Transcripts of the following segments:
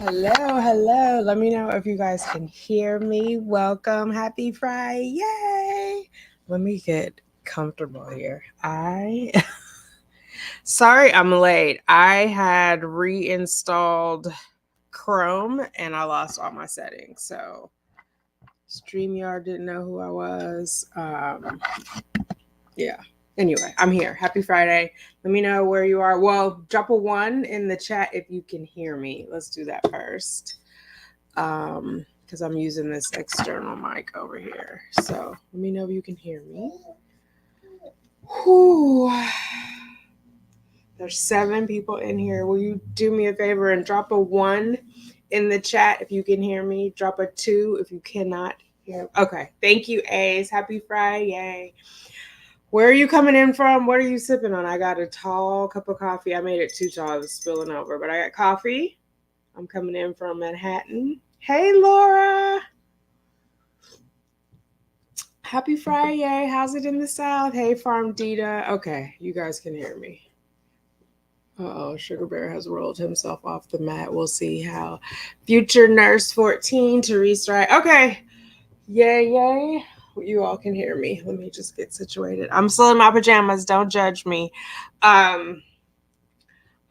Hello. Let me know if you guys can hear me. Welcome. Happy Friday. Yay. Let me get comfortable here. Sorry I'm late. I had reinstalled Chrome and I lost all my settings. So StreamYard didn't know who I was. Yeah. Anyway, I'm here. Happy Friday. Let me know where you are. Well, drop a 1 in the chat if you can hear me. Let's do that first. Because I'm using this external mic over here. So let me know if you can hear me. Whew. There's 7 people in here. Will you do me a favor and drop a 1 in the chat if you can hear me? Drop a 2 if you cannot hear. Okay. Thank you, Ace. Happy Friday. Where are you coming in from? What are you sipping on? I got a tall cup of coffee. I made it too tall. It was spilling over, but I got coffee. I'm coming in from Manhattan. Hey, Laura. Happy Friday. How's it in the South? Hey, Farm Dita. Okay, you guys can hear me. Uh-oh, Sugar Bear has rolled himself off the mat. We'll see how. Future Nurse 14, Therese Wright. Okay. Yay. You all can hear me. Let me just get situated. I'm still in my pajamas. Don't judge me. I'm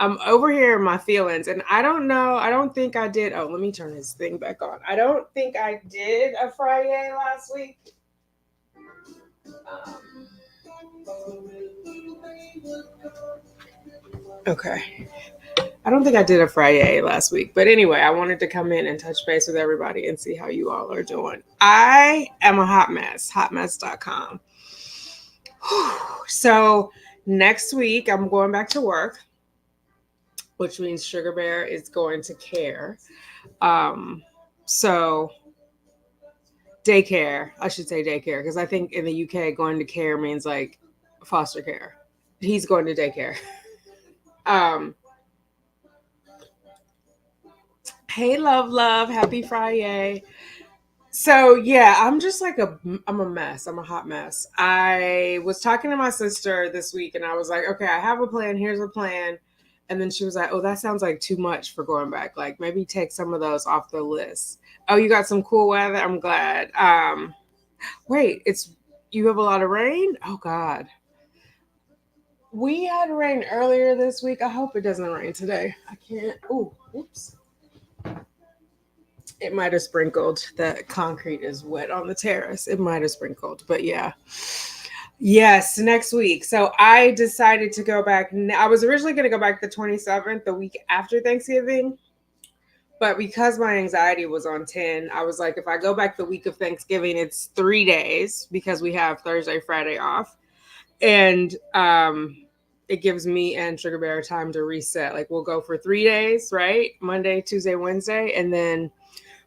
over here in my feelings, and I don't know. I don't think I did. Oh, let me turn this thing back on. I don't think I did a Friday last week. Okay. I don't think I did a Friday last week, but anyway, I wanted to come in and touch base with everybody and see how you all are doing. I am a hot mess, hotmess.com. So next week, I'm going back to work, which means Sugar Bear is going to care. So daycare, I should say daycare, because I think in the UK, going to care means like foster care. He's going to daycare. Hey, love, happy Friday. So yeah, I'm just like I'm a mess. I'm a hot mess. I was talking to my sister this week and I was like, okay, I have a plan. Here's a plan. And then she was like, oh, that sounds like too much for going back. Like maybe take some of those off the list. Oh, you got some cool weather. I'm glad. Wait, you have a lot of rain? Oh God. We had rain earlier this week. I hope it doesn't rain today. I can't. Oh, oops. It might have sprinkled. The concrete is wet on the terrace. It might have sprinkled, but yeah. Yes, next week. So I decided to go back. I was originally going to go back the 27th, the week after Thanksgiving. But because my anxiety was on 10, I was like, if I go back the week of Thanksgiving, it's 3 days because we have Thursday, Friday off. And it gives me and Sugar Bear time to reset. Like we'll go for 3 days, right? Monday, Tuesday, Wednesday, and then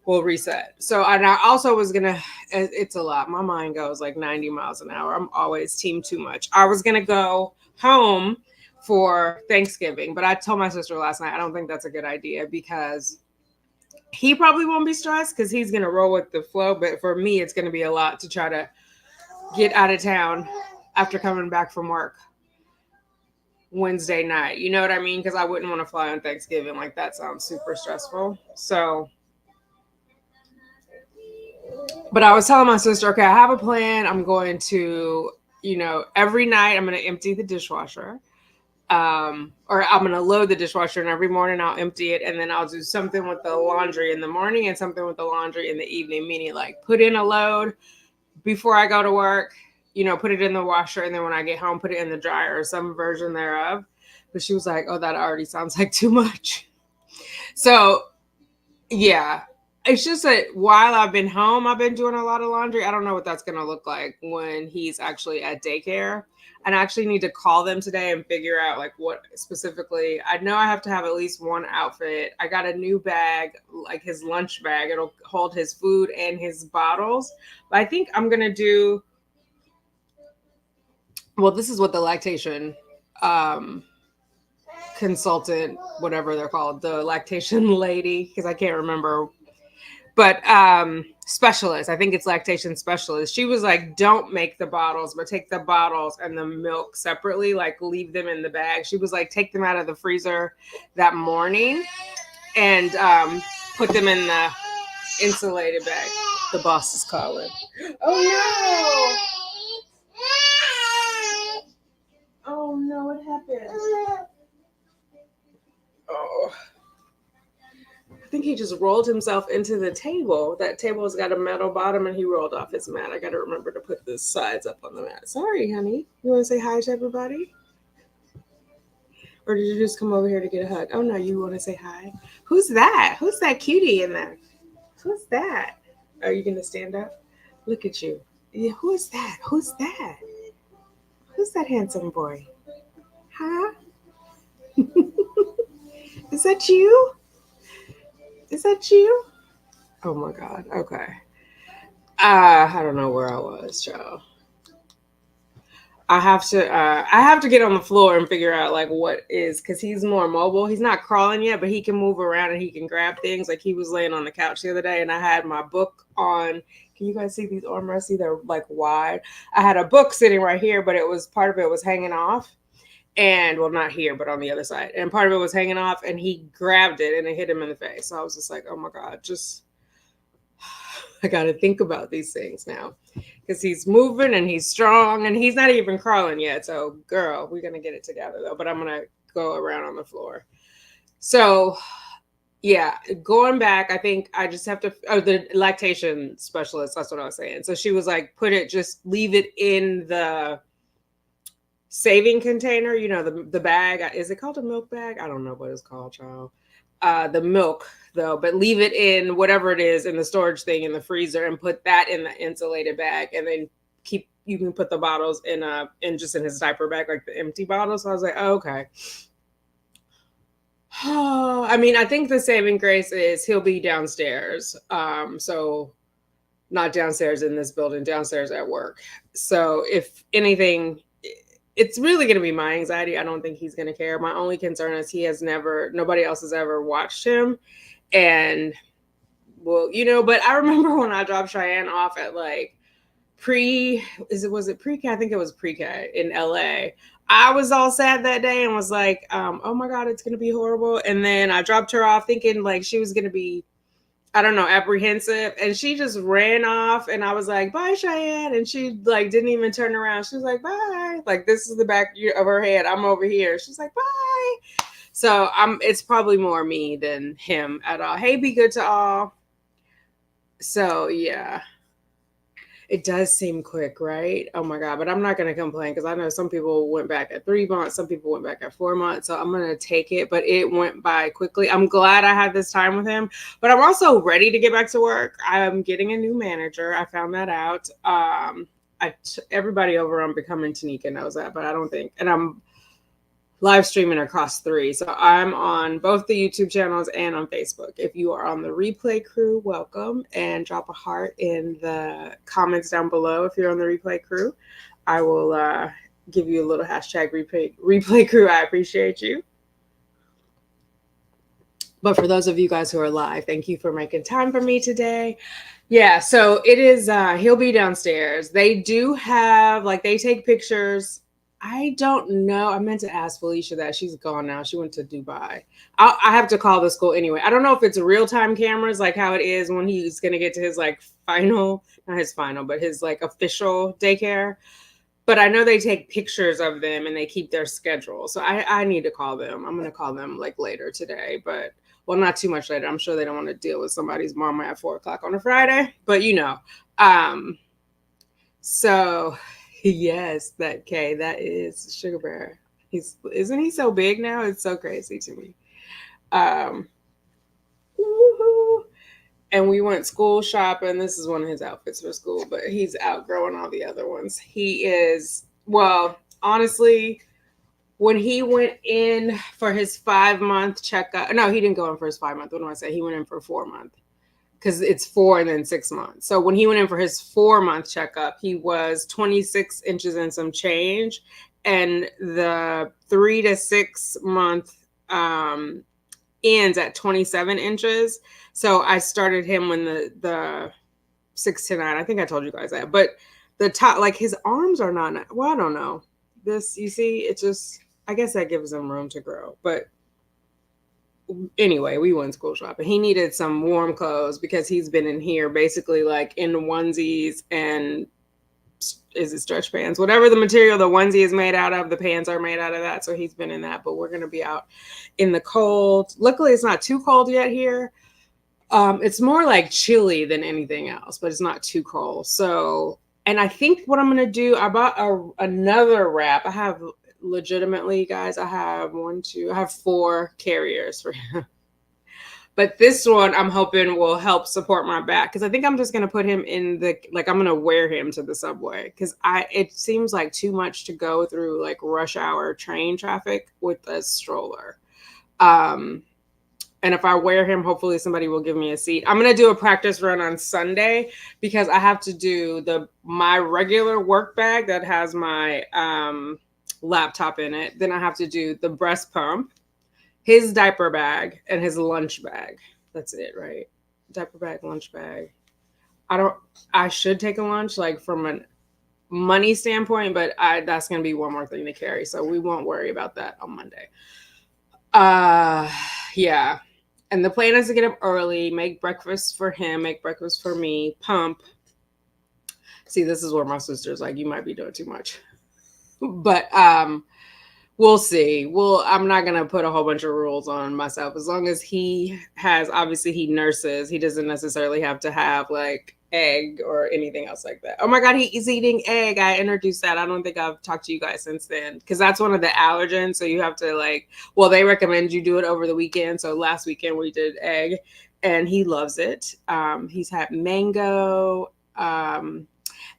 we'll reset. So, and I also was going to, it's a lot. My mind goes like 90 miles an hour. I'm always team too much. I was going to go home for Thanksgiving, but I told my sister last night, I don't think that's a good idea because he probably won't be stressed because he's going to roll with the flow. But for me, it's going to be a lot to try to get out of town after coming back from work Wednesday night. You know what I mean? Because I wouldn't want to fly on Thanksgiving. Like that sounds super stressful. So, but I was telling my sister, okay, I have a plan. I'm going to, every night I'm going to empty the dishwasher. Or I'm going to load the dishwasher and every morning I'll empty it. And then I'll do something with the laundry in the morning and something with the laundry in the evening, meaning like put in a load before I go to work, put it in the washer. And then when I get home, put it in the dryer or some version thereof. But she was like, oh, that already sounds like too much. So yeah, it's just that while I've been home, I've been doing a lot of laundry. I don't know what that's going to look like when he's actually at daycare. And I actually need to call them today and figure out like what specifically. I know I have to have at least one outfit. I got a new bag, like his lunch bag. It'll hold his food and his bottles. But I think I'm going to do, well, this is what the lactation consultant, whatever they're called, the lactation lady, because I can't remember, but specialist, I think it's lactation specialist. She was like, don't make the bottles, but take the bottles and the milk separately, like leave them in the bag. She was like, take them out of the freezer that morning and put them in the insulated bag. The boss is calling. Oh no! Oh no! What happened? Oh, I think he just rolled himself into the table. That table's got a metal bottom, and he rolled off his mat. I got to remember to put the sides up on the mat. Sorry, honey. You want to say hi to everybody? Or did you just come over here to get a hug? Oh no, you want to say hi? Who's that? Who's that cutie in there? Who's that? Are you gonna stand up? Look at you. Yeah, who is that? Who's that? Who's that handsome boy? Huh? Is that you? Is that you? Oh my god. Okay. I don't know where I was, child. I have to get on the floor and figure out like what is because he's more mobile. He's not crawling yet, but he can move around and he can grab things. Like he was laying on the couch the other day and I had my book on. Can you guys see these armrests? See, they're like wide. I had a book sitting right here, but it was part of it was hanging off. And well, not here, but on the other side. And part of it was hanging off and he grabbed it and it hit him in the face. So I was just like, oh my God, just I got to think about these things now because he's moving and he's strong and he's not even crawling yet. So, girl, we're going to get it together though. But I'm going to go around on the floor. So, yeah, going back, I think I just have to. Oh, the lactation specialist. That's what I was saying. So she was like, just leave it in the saving container. You know, the bag. Is it called a milk bag? I don't know what it's called, child. The milk though, but leave it in whatever it is in the storage thing in the freezer and put that in the insulated bag and then you can put the bottles in just in his diaper bag, like the empty bottles. So I was like, oh, okay. I mean, I think the saving grace is he'll be downstairs. So not downstairs in this building, downstairs at work. So if anything, it's really going to be my anxiety. I don't think he's going to care. My only concern is nobody else has ever watched him. And well, but I remember when I dropped Cheyenne off at like was it pre-K? I think it was pre-K in LA. I was all sad that day and was like, oh my God, it's going to be horrible. And then I dropped her off thinking like she was going to be, I don't know, apprehensive. And she just ran off and I was like, bye, Cheyenne. And she like didn't even turn around. She was like, bye. Like this is the back of her head. I'm over here. She's like, bye. So it's probably more me than him at all. Hey, be good to all. So yeah. It does seem quick, right? Oh my God. But I'm not going to complain because I know some people went back at 3 months. Some people went back at 4 months. So I'm going to take it. But it went by quickly. I'm glad I had this time with him. But I'm also ready to get back to work. I'm getting a new manager. I found that out. Everybody over on Becoming Tanika knows that. But I don't think. And I'm live streaming across 3. So I'm on both the YouTube channels and on Facebook. If you are on the replay crew, welcome and drop a heart in the comments down below. If you're on the replay crew, I will give you a little hashtag replay crew. I appreciate you. But for those of you guys who are live, thank you for making time for me today. Yeah, so it is, he'll be downstairs. They do have, they take pictures. I don't know. I meant to ask Felicia that. She's gone now. She went to Dubai. I have to call the school anyway. I don't know if it's real-time cameras, like how it is when he's going to get to his, final, not his final, but his, official daycare. But I know they take pictures of them and they keep their schedule. So I need to call them. I'm going to call them, later today. But, well, not too much later. I'm sure they don't want to deal with somebody's mama at 4 o'clock on a Friday. But, so... Yes, that K, that is Sugar Bear. Isn't he so big now? It's so crazy to me. Woo-hoo. And we went school shopping. This is one of his outfits for school, but he's outgrowing all the other ones. He is, well, honestly, when he went in for his 5-month checkup, no, he didn't go in for his 5-month. What do I say? He went in for 4-month. Because it's 4 and then 6 months. So when he went in for his 4-month checkup, he was 26 inches and some change. And the 3 to 6 month ends at 27 inches. So I started him when the 6 to 9. I think I told you guys that. But the top, his arms are not, well, I don't know. This, you see, it just, I guess that gives him room to grow. But anyway, we went school shopping. He needed some warm clothes because he's been in here basically like in onesies and is it stretch pants, whatever the material the onesie is made out of, the pants are made out of that. So he's been in that, but we're going to be out in the cold. Luckily it's not too cold yet here. It's more like chilly than anything else, but it's not too cold. So, and I think what I'm going to do, I bought another wrap. I have legitimately, guys, I have I have 4 carriers for him. But this one I'm hoping will help support my back because I think I'm just gonna put him in I'm gonna wear him to the subway because it seems like too much to go through like rush hour train traffic with a stroller. And if I wear him, hopefully somebody will give me a seat. I'm gonna do a practice run on Sunday because I have to do my regular work bag that has my laptop in it. Then I have to do the breast pump, his diaper bag, and his lunch bag. That's it, right? Diaper bag, lunch bag. I should take a lunch like from a money standpoint, but that's going to be one more thing to carry. So we won't worry about that on Monday. Yeah. And the plan is to get up early, make breakfast for him, make breakfast for me, pump. See, this is where my sister's like, you might be doing too much. But we'll see. I'm not going to put a whole bunch of rules on myself. As long as he nurses, he doesn't necessarily have to have like egg or anything else like that. Oh my God, he's eating egg. I introduced that. I don't think I've talked to you guys since then because that's one of the allergens. So you have to they recommend you do it over the weekend. So last weekend we did egg and he loves it. He's had mango,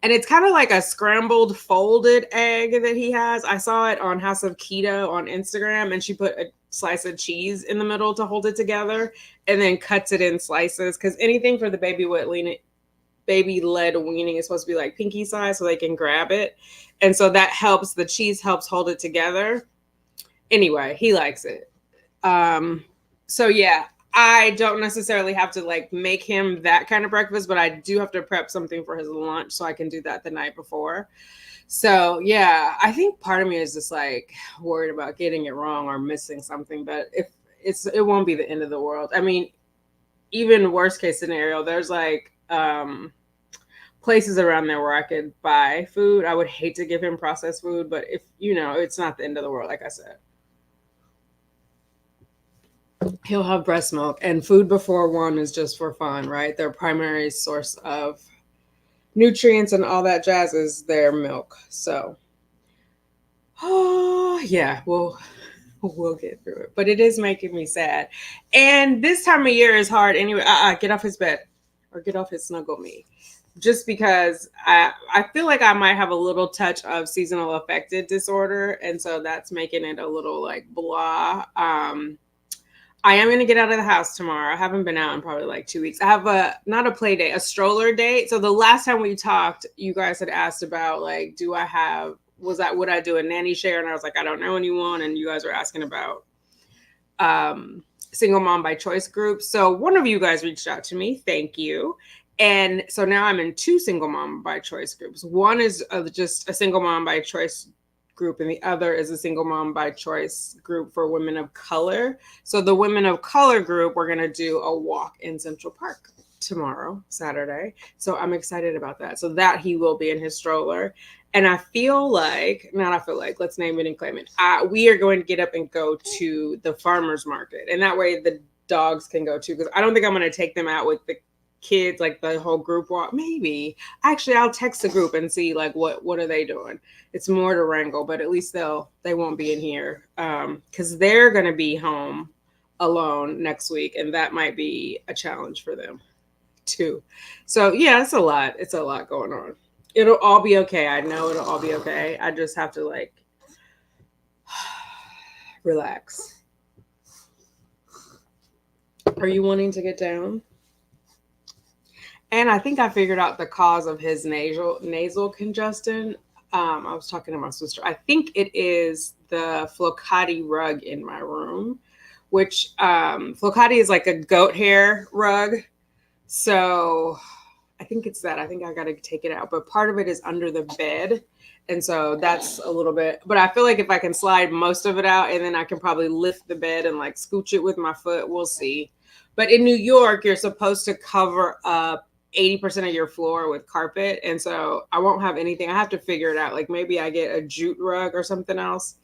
and it's kind of like a scrambled folded egg that he has. I saw it on House of Keto on Instagram, and she put a slice of cheese in the middle to hold it together and then cuts it in slices. Because anything for the baby-led weaning is supposed to be like pinky size so they can grab it. And so that helps. The cheese helps hold it together. Anyway, he likes it. So yeah. I don't necessarily have to make him that kind of breakfast, but I do have to prep something for his lunch so I can do that the night before. So yeah, I think part of me is just worried about getting it wrong or missing something, but it won't be the end of the world. I mean, even worst case scenario, there's places around there where I could buy food. I would hate to give him processed food, but if it's not the end of the world, like I said. He'll have breast milk, and food before 1 is just for fun, right? Their primary source of nutrients and all that jazz is their milk. So, yeah, we'll get through it. But it is making me sad. And this time of year is hard anyway. Get off his bed or get off his snuggle me. Just because I feel like I might have a little touch of seasonal affective disorder. And so that's making it a little blah. I am going to get out of the house tomorrow. I haven't been out in probably 2 weeks. I have not a play date, a stroller date. So the last time we talked, you guys had asked about would I do a nanny share? And I was like, I don't know anyone. And you guys were asking about single mom by choice groups. So one of you guys reached out to me. Thank you. And so now I'm in 2 single mom by choice groups. One is just a single mom by choice group, and the other is a single mom by choice group for women of color. So the women of color group, we're going to do a walk in Central Park tomorrow, Saturday. So I'm excited about that. So that he will be in his stroller. And let's name it and claim it. We are going to get up and go to the farmer's market. And that way the dogs can go too. Because I don't think I'm going to take them out with the kids, the whole group walk. Maybe. Actually, I'll text the group and see what are they doing. It's more to wrangle, but at least they won't be in here. Because they're going to be home alone next week. And that might be a challenge for them too. So yeah, it's a lot. It's a lot going on. It'll all be okay. I know it'll all be okay. I just have to relax. Are you wanting to get down? And I think I figured out the cause of his nasal congestion. I was talking to my sister. I think it is the Flocati rug in my room, which Flocati is like a goat hair rug. So I think it's that. I think I got to take it out. But part of it is under the bed. And so that's a little bit, but I feel like if I can slide most of it out and then I can probably lift the bed and like scooch it with my foot, we'll see. But in New York, you're supposed to cover up 80% of your floor with carpet. And so I won't have anything. I have to figure it out. Like maybe I get a jute rug or something else.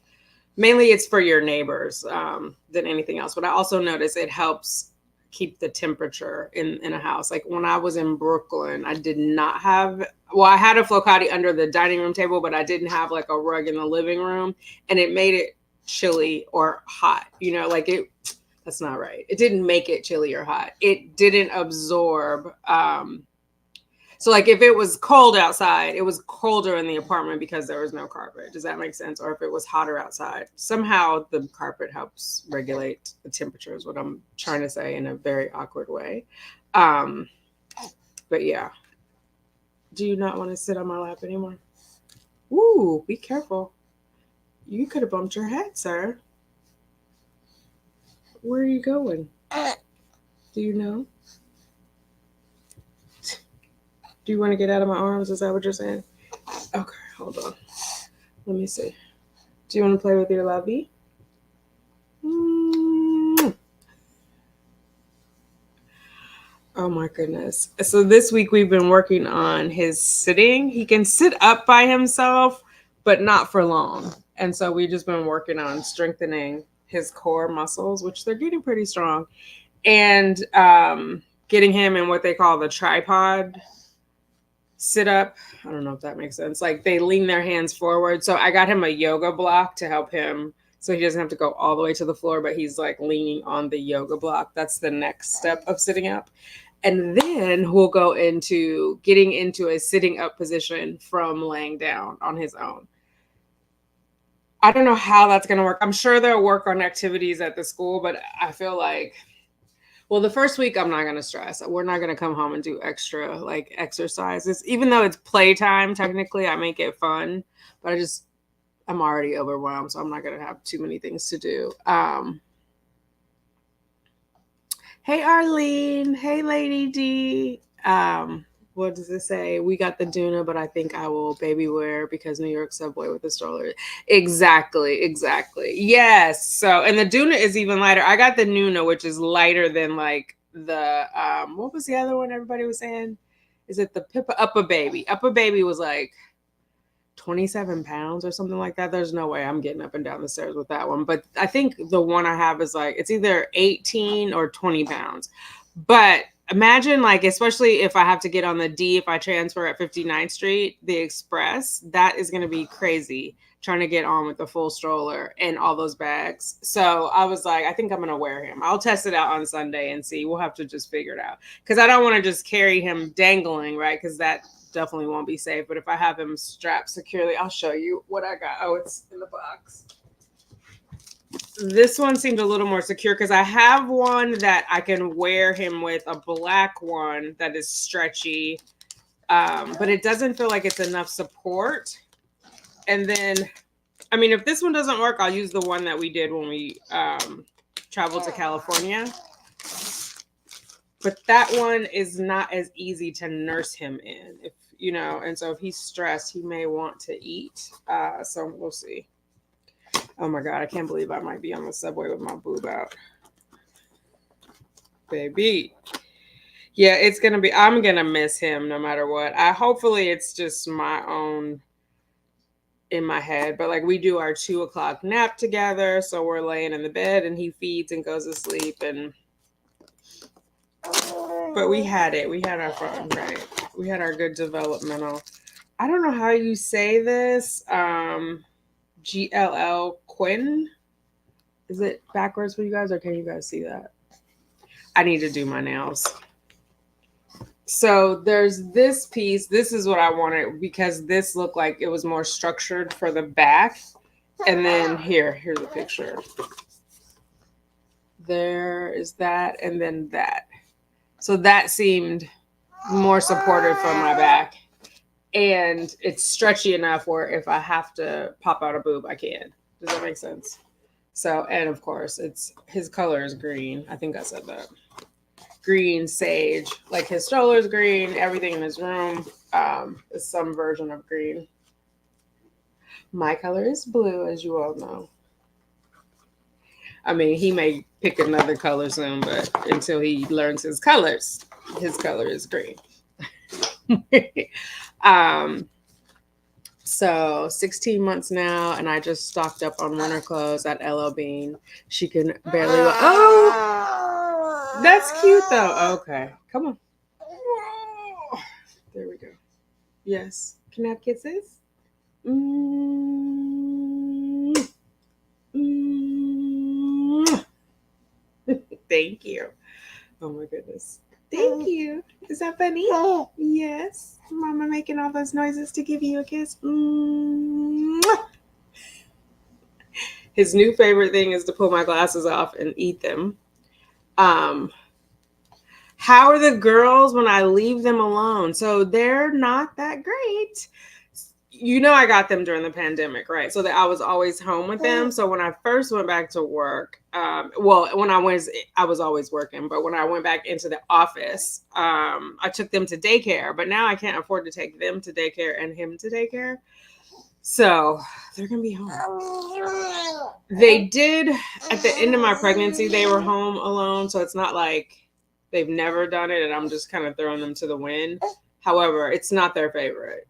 Mainly it's for your neighbors than anything else. But I also notice it helps keep the temperature in a house. Like when I was in Brooklyn, I did not have, well, I had a flocati under the dining room table, but I didn't have like a rug in the living room, and it made it chilly or hot, you know, like it, that's not right. It didn't make it chilly or hot. It didn't absorb. So like if it was cold outside, it was colder in the apartment because there was no carpet. Does that make sense? Or if it was hotter outside, somehow the carpet helps regulate the temperature is what I'm trying to say in a very awkward way. But yeah. Do you not want to sit on my lap anymore? Ooh, be careful. You could have bumped your head, sir. Where are you going? Do you know? Do you want to get out of my arms? Is that what you're saying? Okay, hold on. Let me see. Do you want to play with your lovey? Oh my goodness. So this week we've been working on his sitting. He can sit up by himself, but not for long. And so we've just been working on strengthening his core muscles, which they're getting pretty strong, and getting him in what they call the tripod sit up. I don't know if that makes sense. Like they lean their hands forward. So I got him a yoga block to help him so he doesn't have to go all the way to the floor, but he's like leaning on the yoga block. That's the next step of sitting up. And then we'll go into getting into a sitting up position from laying down on his own. I don't know how that's going to work. I'm sure they'll work on activities at the school, but I feel like, well, the first week I'm not going to stress. We're not going to come home and do extra like exercises. Even though it's playtime, technically I make it fun, but I'm already overwhelmed, so I'm not going to have too many things to do. Hey, Arlene. Hey, Lady D. What does it say? We got the Duna, but I think I will baby wear because New York subway with the stroller. Exactly. Yes. So, and the Duna is even lighter. I got the Nuna, which is lighter than like the, what was the other one everybody was saying? Is it the Pippa Upper Baby? Upper Baby was like 27 pounds or something like that. There's no way I'm getting up and down the stairs with that one. But I think the one I have is like, it's either 18 or 20 pounds. But imagine like, especially if I have to get on the D, if I transfer at 59th Street, the express, that is going to be crazy trying to get on with the full stroller and all those bags. So I was like, I think I'm going to wear him. I'll test it out on Sunday and see. We'll have to just figure it out. Because I don't want to just carry him dangling, right? Because that definitely won't be safe. But if I have him strapped securely, I'll show you what I got. Oh, it's in the box. This one seemed a little more secure because I have one that I can wear him with, a black one that is stretchy, but it doesn't feel like it's enough support. And then, I mean, if this one doesn't work, I'll use the one that we did when we traveled to California. But that one is not as easy to nurse him in, if you know. And so if he's stressed, he may want to eat. So we'll see. Oh my God, I can't believe I might be on the subway with my boob out. Baby. Yeah, it's going to be, I'm going to miss him no matter what. Hopefully it's just my own in my head, but like we do our 2:00 nap together. So we're laying in the bed and he feeds and goes to sleep. But we had it. We had our fun, right? We had our good developmental. I don't know how you say this. GLL Quinn. Is it backwards for you guys, or can you guys see that? I need to do my nails. So there's this piece. This is what I wanted because this looked like it was more structured for the back. And then here's a picture. There is that, and then that. So that seemed more supportive for my back. And it's stretchy enough where if I have to pop out a boob, I can. Does that make sense? So, and of course, his color is green. I think I said that. Green sage. Like his stroller is green. Everything in his room is some version of green. My color is blue, as you all know. I mean, he may pick another color soon, but until he learns his colors, his color is green. um, so 16 months now, and I just stocked up on winter clothes at LL Bean. She can barely. Oh, that's cute though. Okay, come on. There we go. Yes. Can I have kisses? Mm. Mm. Thank you. Oh my goodness. Thank you. Is that funny? Yes. Mama making all those noises to give you a kiss. His new favorite thing is to pull my glasses off and eat them. How are the girls when I leave them alone? So they're not that great. You know, I got them during the pandemic, right? So that I was always home with them. So when I first went back to work, when I was always working, but when I went back into the office, I took them to daycare. But now I can't afford to take them to daycare and him to daycare. So they're gonna be home. They did at the end of my pregnancy, they were home alone. So it's not like they've never done it and I'm just kind of throwing them to the wind. However, it's not their favorite.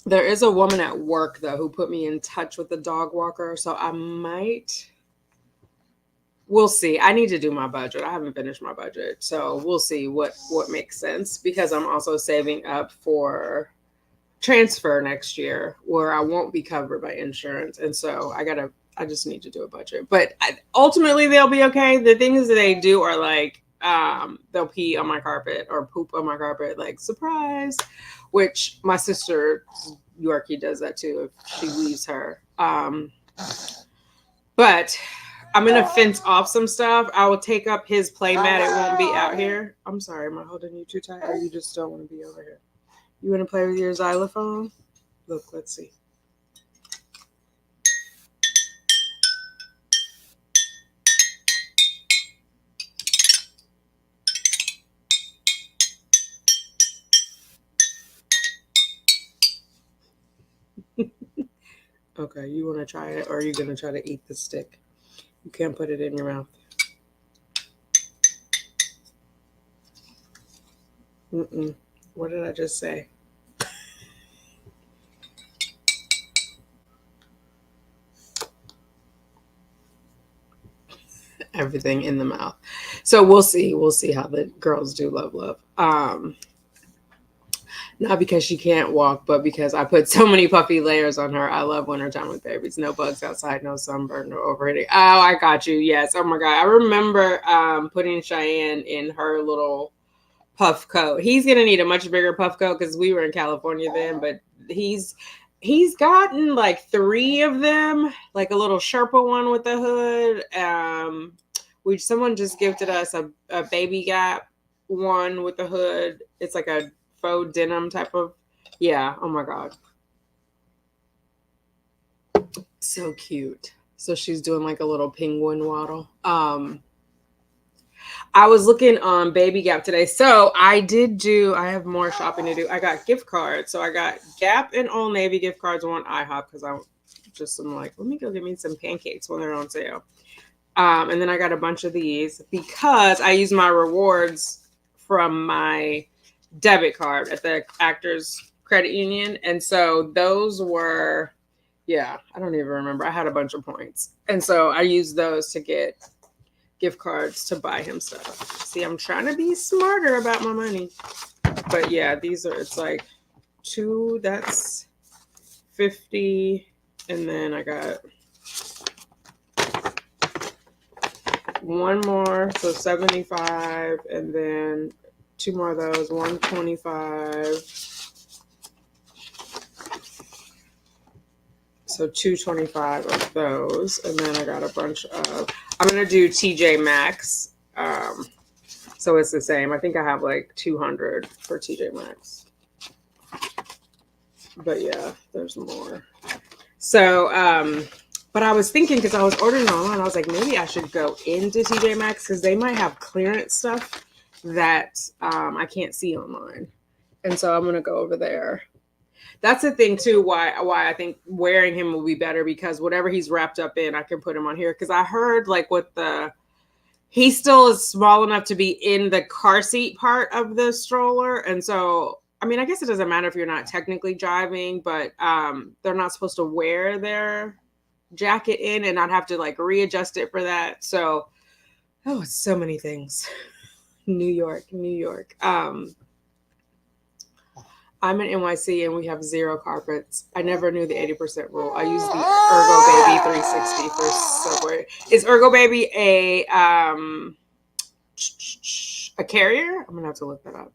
There is a woman at work, though, who put me in touch with the dog walker. So we'll see. I need to do my budget. I haven't finished my budget. So we'll see what makes sense, because I'm also saving up for transfer next year where I won't be covered by insurance. And so I just need to do a budget. But ultimately, they'll be okay. The things that they do are like, they'll pee on my carpet or poop on my carpet, like surprise, which my sister Yorkie does that too if she leaves her. But I'm gonna fence off some stuff. I will take up his play mat. It won't be out here. I'm sorry, am I holding you too tight, or you just don't want to be over here? You want to play with your xylophone? Look, let's see. Okay, you want to try it, or are you going to try to eat the stick? You can't put it in your mouth. What did I just say? Everything in the mouth. So we'll see. We'll see how the girls do love. Not because she can't walk, but because I put so many puffy layers on her. I love wintertime with babies. No bugs outside, no sunburn, no overheating. Oh, I got you. Yes. Oh my God. I remember putting Cheyenne in her little puff coat. He's going to need a much bigger puff coat because we were in California then, but he's gotten like 3 of them, like a little Sherpa one with the hood. Which someone just gifted us a Baby Gap one with the hood. It's like a faux denim type of, yeah. Oh my God. So cute. So she's doing like a little penguin waddle. I was looking on Baby Gap today. So I have more shopping to do. I got gift cards. So I got Gap and Old Navy gift cards on IHOP because I'm like, let me go get me some pancakes when they're on sale. And then I got a bunch of these because I use my rewards from my debit card at the Actors Credit Union. And so those were, I don't even remember. I had a bunch of points. And so I used those to get gift cards to buy him stuff. See, I'm trying to be smarter about my money. But yeah, it's like 2, that's 50. And then I got 1 more, so 75, and then 2 more of those, 125. So 225 of those, and then I got a bunch of. I'm gonna do TJ Maxx. So it's the same. I think I have like 200 for TJ Maxx. But yeah, there's more. So but I was thinking, because I was ordering online, I was like, maybe I should go into TJ Maxx because they might have clearance stuff that I can't see online. And so I'm going to go over there. That's the thing too, why I think wearing him will be better, because whatever he's wrapped up in, I can put him on here. Because I heard like with the, he still is small enough to be in the car seat part of the stroller. And so, I mean, I guess it doesn't matter if you're not technically driving, but they're not supposed to wear their jacket in and not have to like readjust it for that. So, oh, it's so many things. New York. I'm in NYC and we have 0 carpets. I never knew the 80% rule. I use the Ergo Baby 360 for Subway. Is Ergo Baby a carrier? I'm gonna have to look that up.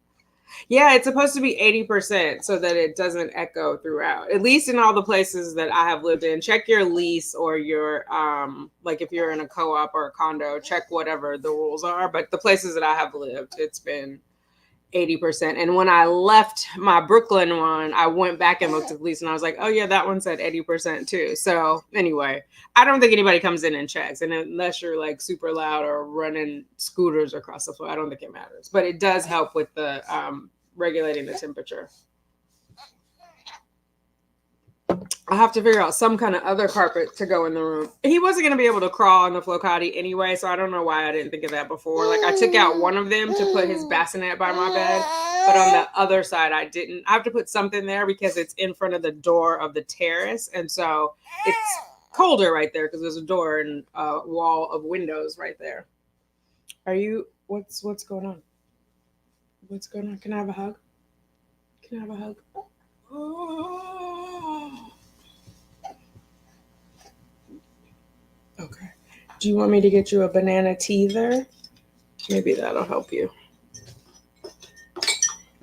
Yeah, it's supposed to be 80% so that it doesn't echo throughout. At least in all the places that I have lived in. Check your lease or your like if you're in a co-op or a condo, check whatever the rules are. But the places that I have lived, it's been 80%. And when I left my Brooklyn one, I went back and looked at the lease and I was like, oh yeah, that one said 80% too. So anyway, I don't think anybody comes in and checks. And unless you're like super loud or running scooters across the floor, I don't think it matters. But it does help with the regulating the temperature. I have to figure out some kind of other carpet to go in the room. He wasn't going to be able to crawl on the Flocati anyway, so I don't know why I didn't think of that before. Like, I took out one of them to put his bassinet by my bed, but on the other side, I didn't. I have to put something there because it's in front of the door of the terrace, and so it's colder right there because there's a door and a wall of windows right there. Are you? What's going on? What's going on? Can I have a hug? Can I have a hug? Oh. Okay. Do you want me to get you a banana teether? Maybe that'll help you.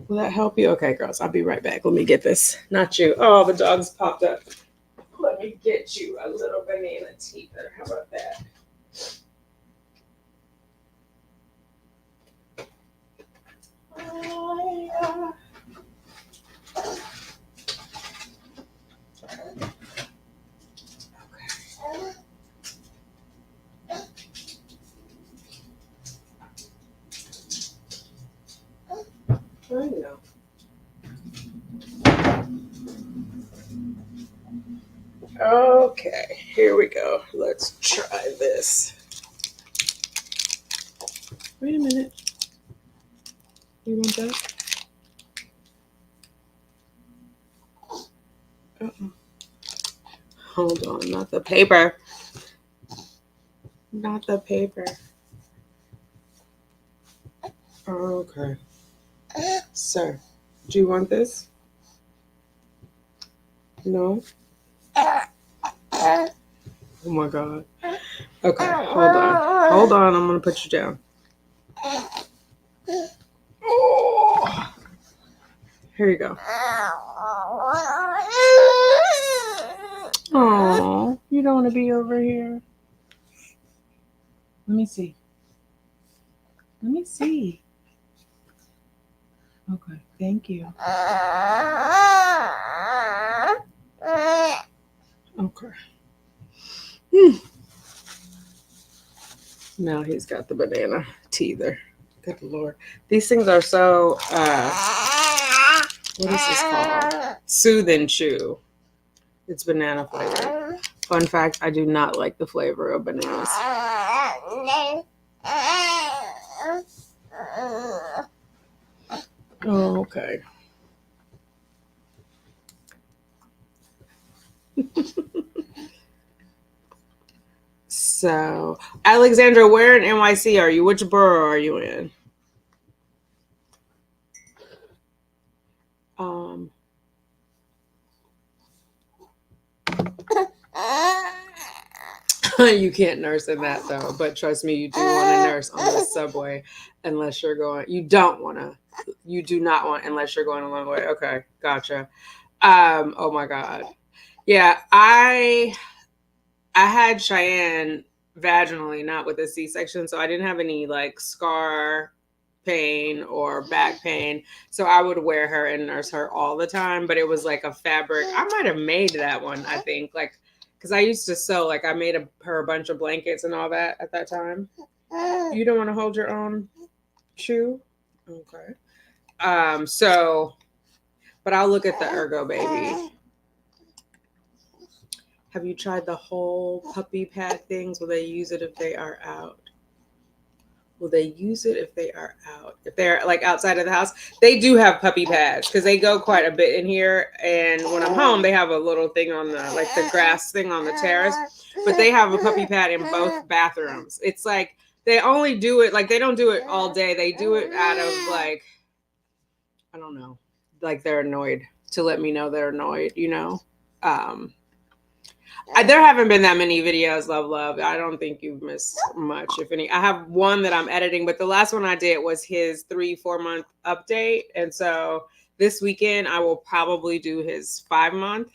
Will that help you? Okay, girls, I'll be right back. Let me get this. Not you. Oh, the dog's popped up. Let me get you a little banana teether. How about that? Oh, yeah. I know. Okay, here we go. Let's try this. Wait a minute. You want that? Uh-oh. Hold on, not the paper. Not the paper. Okay. Sir, do you want this? No? Oh my God. Okay, hold on. Hold on, I'm going to put you down. Oh. Here you go. Oh, you don't want to be over here? Let me see. Let me see. Okay, thank you. Okay. Now he's got the banana teether. Good Lord. These things are so, what is this called? Soothing Chew. It's banana flavored. Fun fact, I do not like the flavor of bananas. Oh, okay. So, Alexandra, where in NYC are you? Which borough are you in? You can't nurse in that though, but trust me, you do want to nurse on the subway unless you're going. You don't want to. You do not want unless you're going a long way. Okay, gotcha. Oh my God. Yeah, I had Cheyenne vaginally, not with a C-section, so I didn't have any like scar pain or back pain. So I would wear her and nurse her all the time, but it was like a fabric. I might have made that one, I think, like because I used to sew, like I made her a bunch of blankets and all that at that time. You don't want to hold your own shoe? Okay. So But I'll look at the Ergo Baby. Have you tried the whole puppy pad things? Will they use it if they are out? Will they use it if they are out? If they're like outside of the house? They do have puppy pads because they go quite a bit in here. And when I'm home, they have a little thing on the, like the grass thing on the terrace. But they have a puppy pad in both bathrooms. It's like they only do it, like they don't do it all day. They do it out of like, I don't know, like they're annoyed to let me know they're annoyed, you know? There haven't been that many videos, love. I don't think you've missed much, if any. I have one that I'm editing, but the last one I did was his 3-4 month update. And so this weekend I will probably do his 5-month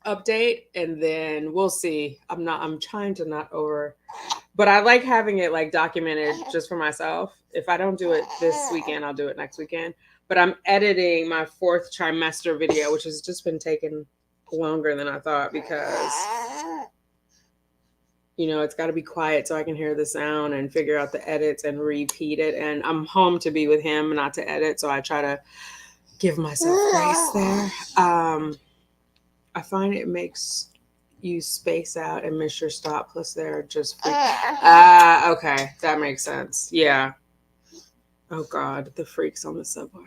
update, and then we'll see. I'm trying to not but I like having it like documented just for myself. If I don't do it this weekend, I'll do it next weekend. But I'm editing my 4th trimester video, which has just been taking longer than I thought because, you know, it's got to be quiet so I can hear the sound and figure out the edits and repeat it. And I'm home to be with him, not to edit. So I try to give myself grace there. I find it makes you space out and miss your stop. Plus they're just okay. That makes sense. Yeah. Oh God, the freaks on the subway.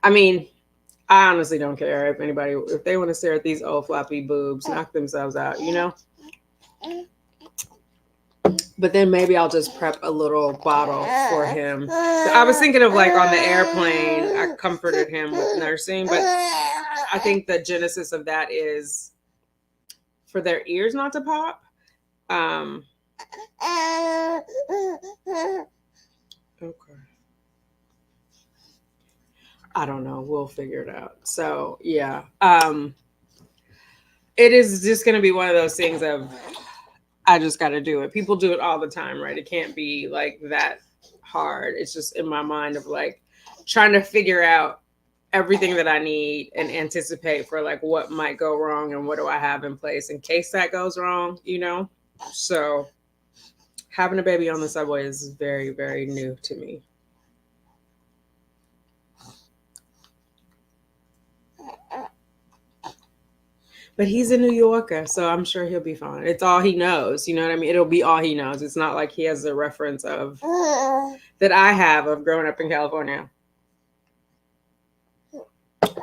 I mean, I honestly don't care if they want to stare at these old floppy boobs, knock themselves out, you know? But then maybe I'll just prep a little bottle for him. I was thinking of like on the airplane, I comforted him with nursing, but I think the genesis of that is for their ears not to pop. Okay. I don't know. We'll figure it out. So yeah. It is just going to be one of those things of, I just got to do it. People do it all the time, right? It can't be like that hard. It's just in my mind of like trying to figure out everything that I need and anticipate for like what might go wrong and what do I have in place in case that goes wrong, you know? So having a baby on the subway is very, very new to me. But he's a New Yorker, so I'm sure he'll be fine. It's all he knows. You know what I mean? It'll be all he knows. It's not like he has a reference of that I have of growing up in California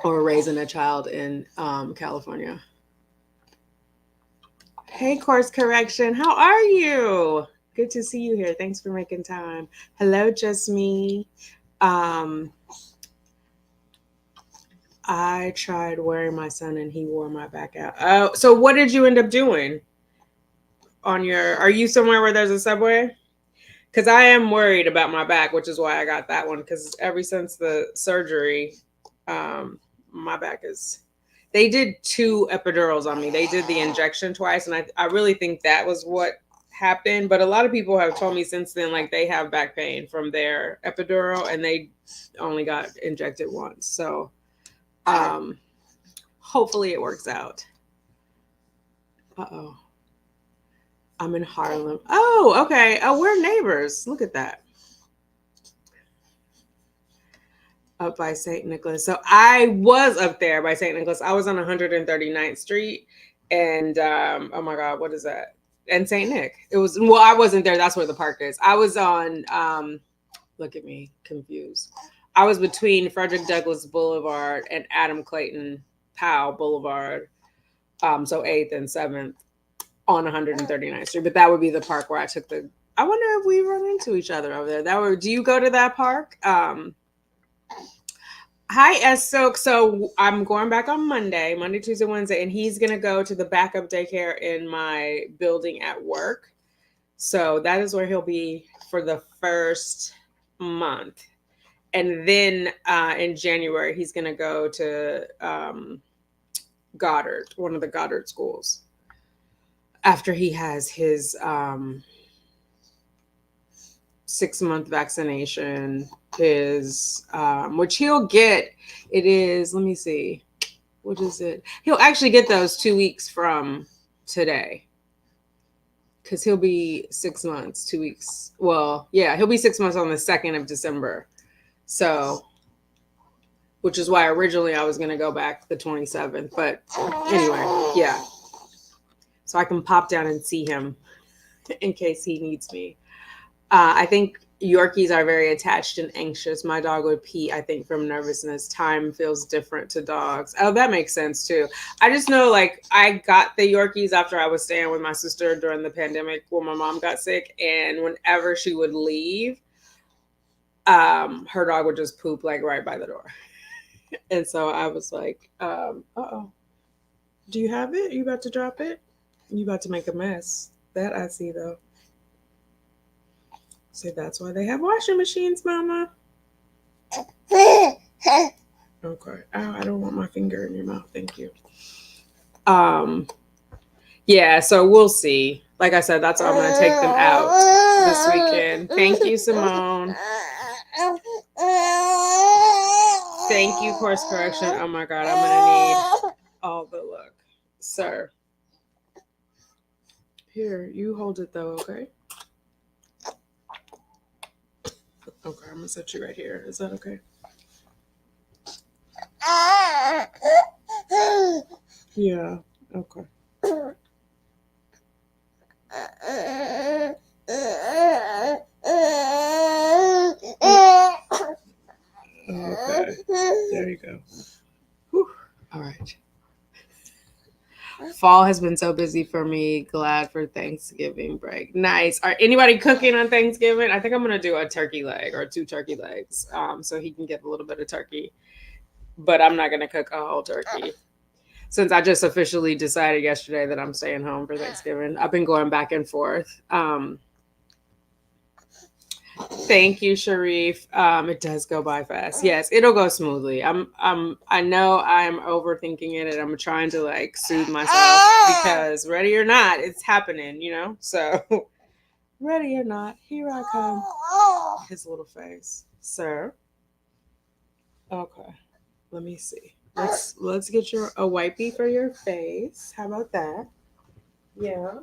or raising a child in California. Hey, course correction. How are you? Good to see you here. Thanks for making time. Hello, just me. I tried wearing my son and he wore my back out. Oh, so what did you end up doing are you somewhere where there's a subway? Because I am worried about my back, which is why I got that one. Because ever since the surgery, my back they did 2 epidurals on me. They did the injection twice. And I really think that was what happened. But a lot of people have told me since then, like they have back pain from their epidural and they only got injected once. So hopefully it works out. Uh-oh. I'm in Harlem. Oh, okay. Oh, we're neighbors. Look at that. Up by St. Nicholas. So I was up there by St. Nicholas. I was on 139th Street. And oh my God, what is that? And St. Nick. It was, well, I wasn't there. That's where the park is. I was on, look at me, confused. I was between Frederick Douglass Boulevard and Adam Clayton Powell Boulevard. So 8th and 7th on 139th Street. But that would be the park where I took I wonder if we run into each other over there. Do you go to that park? Hi, S. So I'm going back on Monday, Tuesday, Wednesday, and he's going to go to the backup daycare in my building at work. So that is where he'll be for the first month. And then in January, he's going to go to Goddard, one of the Goddard schools, after he has his 6-month vaccination, which he'll get. It is, let me see, what is it? He'll actually get those 2 weeks from today. Because he'll be 6 months, 2 weeks. Well, yeah, he'll be 6 months on the 2nd of December. So which is why originally I was going to go back the 27th. But anyway, yeah. So I can pop down and see him in case he needs me. I think Yorkies are very attached and anxious. My dog would pee, I think, from nervousness. Time feels different to dogs. Oh, that makes sense too. I just know, like, I got the Yorkies after I was staying with my sister during the pandemic when my mom got sick. And whenever she would leave, her dog would just poop like right by the door. And so I was like, uh-oh, do you have it? You about to drop it? You about to make a mess. That I see though. So that's why they have washing machines, Mama. Okay. Oh, I don't want my finger in your mouth. Thank you. Yeah, so we'll see. Like I said, that's why I'm gonna take them out this weekend. Thank you, Simone. Thank you, course correction. Oh my god, I'm gonna need all the look. Sir. Here, you hold it though, okay? Okay, I'm gonna set you right here. Is that okay? Yeah, okay. Okay, there you go. Whew. All right. Fall has been so busy for me. Glad for Thanksgiving break. Nice. Are anybody cooking on Thanksgiving? I think I'm gonna do a turkey leg or 2 turkey legs, so he can get a little bit of turkey. But I'm not gonna cook a whole turkey since I just officially decided yesterday that I'm staying home for Thanksgiving. I've been going back and forth. Thank you, Sharif. It does go by fast. Yes, it'll go smoothly. I know I'm overthinking it, and I'm trying to like soothe myself because ready or not, it's happening. So ready or not, here I come. His little face, sir. Okay, let me see. Let's get a wipey for your face. How about that? Yeah.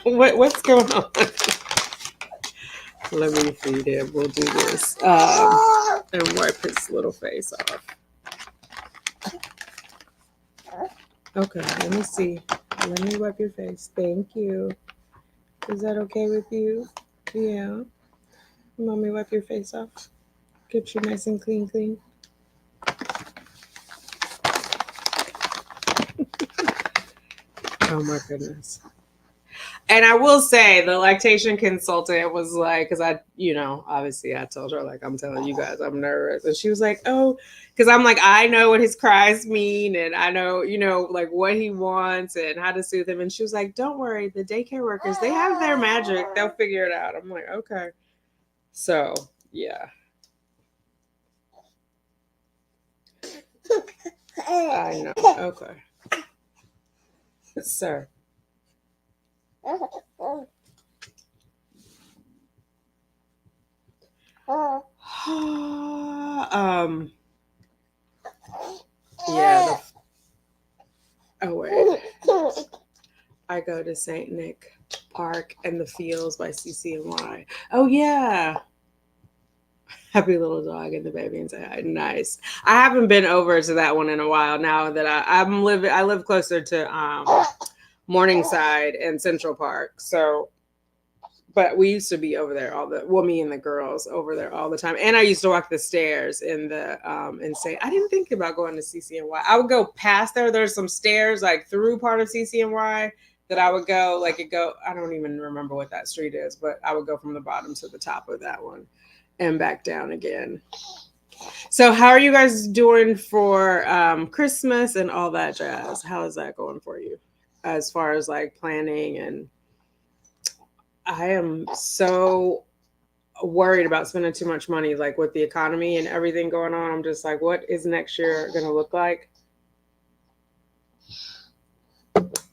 What's going on? Let me feed him. We'll do this and wipe his little face off. Okay, let me see. Let me wipe your face. Thank you. Is that okay with you? Yeah. Mommy, wipe your face off. Get you nice and clean. Oh my goodness. And I will say the lactation consultant was like, because obviously I told her, like, I'm telling you guys, I'm nervous. And she was like, oh, because I'm like, I know what his cries mean. And I know, like what he wants and how to soothe him. And she was like, don't worry. The daycare workers, they have their magic. They'll figure it out. I'm like, okay. So, yeah. I know. Okay. Sir. Yeah. Oh wait. I go to St. Nick Park and the Fields by CCNY. Oh yeah. Happy little dog and the baby and say hi. Nice. I haven't been over to that one in a while now that I live closer to Morningside and Central Park. So but we used to be over there me and the girls over there all the time. And I used to walk the stairs in the and say, I didn't think about going to CCNY. I would go past there. There's some stairs like through part of CCNY that I would go, I don't even remember what that street is, but I would go from the bottom to the top of that one and back down again. So how are you guys doing for Christmas and all that jazz? How is that going for you as far as like planning? And I am so worried about spending too much money, like with the economy and everything going on. I'm just like, what is next year going to look like?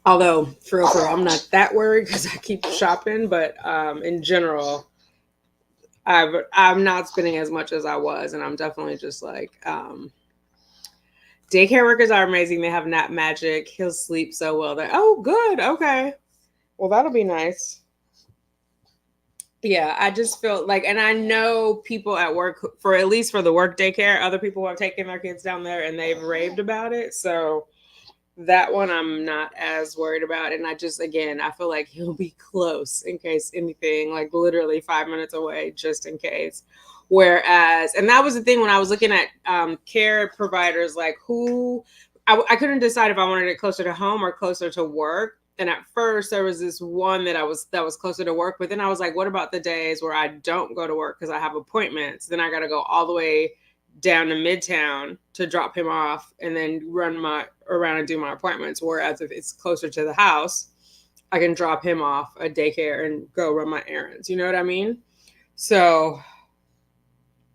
Although, for real, I'm not that worried because I keep shopping. But in general, I'm not spending as much as I was. And I'm definitely just like, daycare workers are amazing. They have nap magic. He'll sleep so well. Oh, good. Okay. Well, that'll be nice. Yeah, I just feel like, and I know people at work, for at least for the work daycare, other people have taken their kids down there and they've raved about it. So that one I'm not as worried about. And I just, again, I feel like he'll be close in case anything, like literally 5 minutes away, just in case. Whereas, and that was the thing when I was looking at care providers, like I couldn't decide if I wanted it closer to home or closer to work. And at first there was this one that was closer to work, but then I was like, what about the days where I don't go to work because I have appointments? Then I got to go all the way down to Midtown to drop him off and then run my around and do my appointments. Whereas if it's closer to the house, I can drop him off at daycare and go run my errands. You know what I mean? So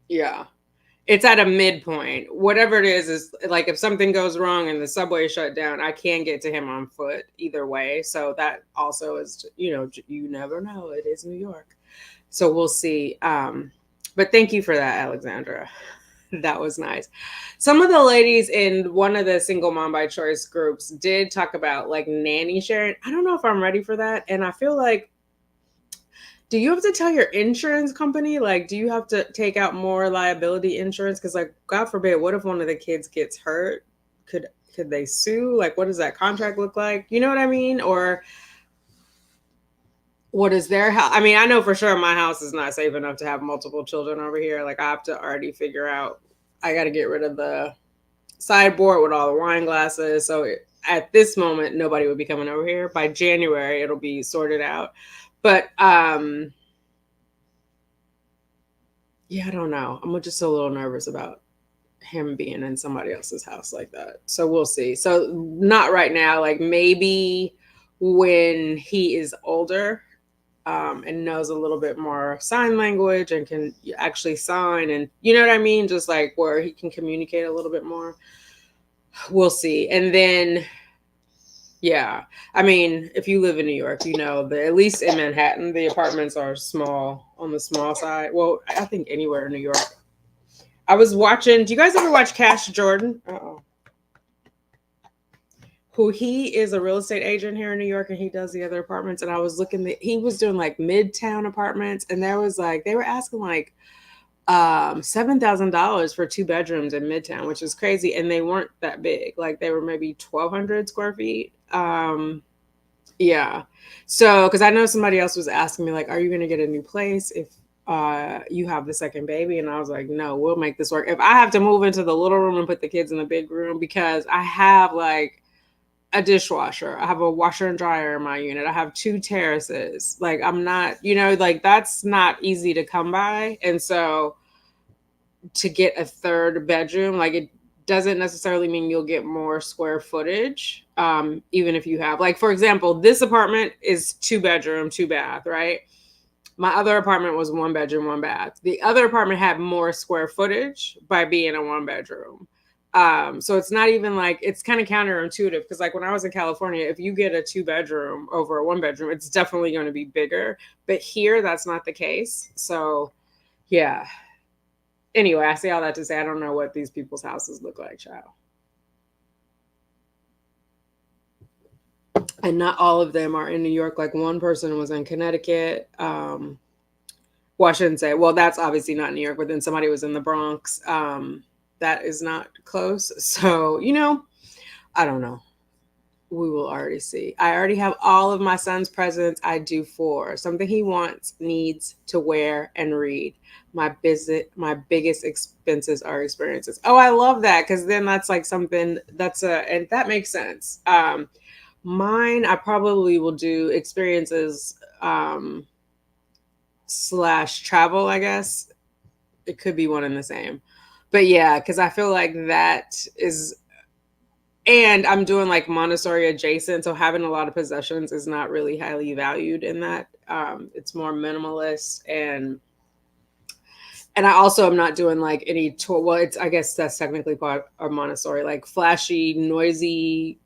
yeah, it's at a midpoint. Whatever it is like if something goes wrong and the subway shut down, I can get to him on foot either way. So that also is, you never know. It is New York. So we'll see. But thank you for that, Alexandra. That was nice. Some of the ladies in one of the single mom by choice groups did talk about like nanny sharing. I don't know if I'm ready for that. And I feel like, do you have to tell your insurance company? Like, do you have to take out more liability insurance? Because, like, God forbid, what if one of the kids gets hurt? Could they sue? Like, what does that contract look like? You know what I mean? Or what is their house? I mean, I know for sure my house is not safe enough to have multiple children over here. Like, I have to already figure out. I got to get rid of the sideboard with all the wine glasses. So at this moment, nobody would be coming over here. By January, it'll be sorted out. But yeah, I don't know. I'm just a little nervous about him being in somebody else's house like that. So we'll see. So not right now. Like maybe when he is older, and knows a little bit more sign language and can actually sign, and you know what I mean, just like where he can communicate a little bit more. We'll see. And then yeah, I mean, if you live in New York, you know that at least in Manhattan, the apartments are small, on the small side. Well, I think anywhere in New York. I was watching. Do you guys ever watch Cash Jordan? Uh-oh. Who he is a real estate agent here in New York, and he does the other apartments. And I was looking he was doing like midtown apartments, and there was like they were asking like $7,000 for 2 bedrooms in Midtown, which is crazy. And they weren't that big. Like they were maybe 1,200 square feet. Yeah. So, because I know somebody else was asking me, like, are you going to get a new place if you have the second baby? And I was like, no, we'll make this work. If I have to move into the little room and put the kids in the big room, because I have like a dishwasher, I have a washer and dryer in my unit, I have 2 terraces. Like, I'm not, like that's not easy to come by. And so to get a third bedroom, like it doesn't necessarily mean you'll get more square footage. Even if you have, like, for example, this apartment is 2 bedroom, 2 bath, right? My other apartment was 1 bedroom, 1 bath. The other apartment had more square footage by being a 1 bedroom. So it's not even like, it's kind of counterintuitive because like when I was in California, if you get a 2 bedroom over a 1 bedroom, it's definitely going to be bigger. But here, that's not the case. So yeah. Anyway, I say all that to say I don't know what these people's houses look like, child. And not all of them are in New York. Like one person was in Connecticut. Well, I shouldn't say. Well, that's obviously not New York, but then somebody was in the Bronx. That is not close. So, I don't know. We will already see. I already have all of my son's presents. I do 4. Something he wants, needs to wear and read. My biggest expenses are experiences. Oh, I love that because then that's like something and that makes sense. Mine, I probably will do experiences slash travel, I guess. It could be one and the same. But yeah, because I feel like that is, and I'm doing like Montessori adjacent. So having a lot of possessions is not really highly valued in that. It's more minimalist, and I also am not doing like any toy. Well, I guess that's technically part of Montessori, like flashy, noisy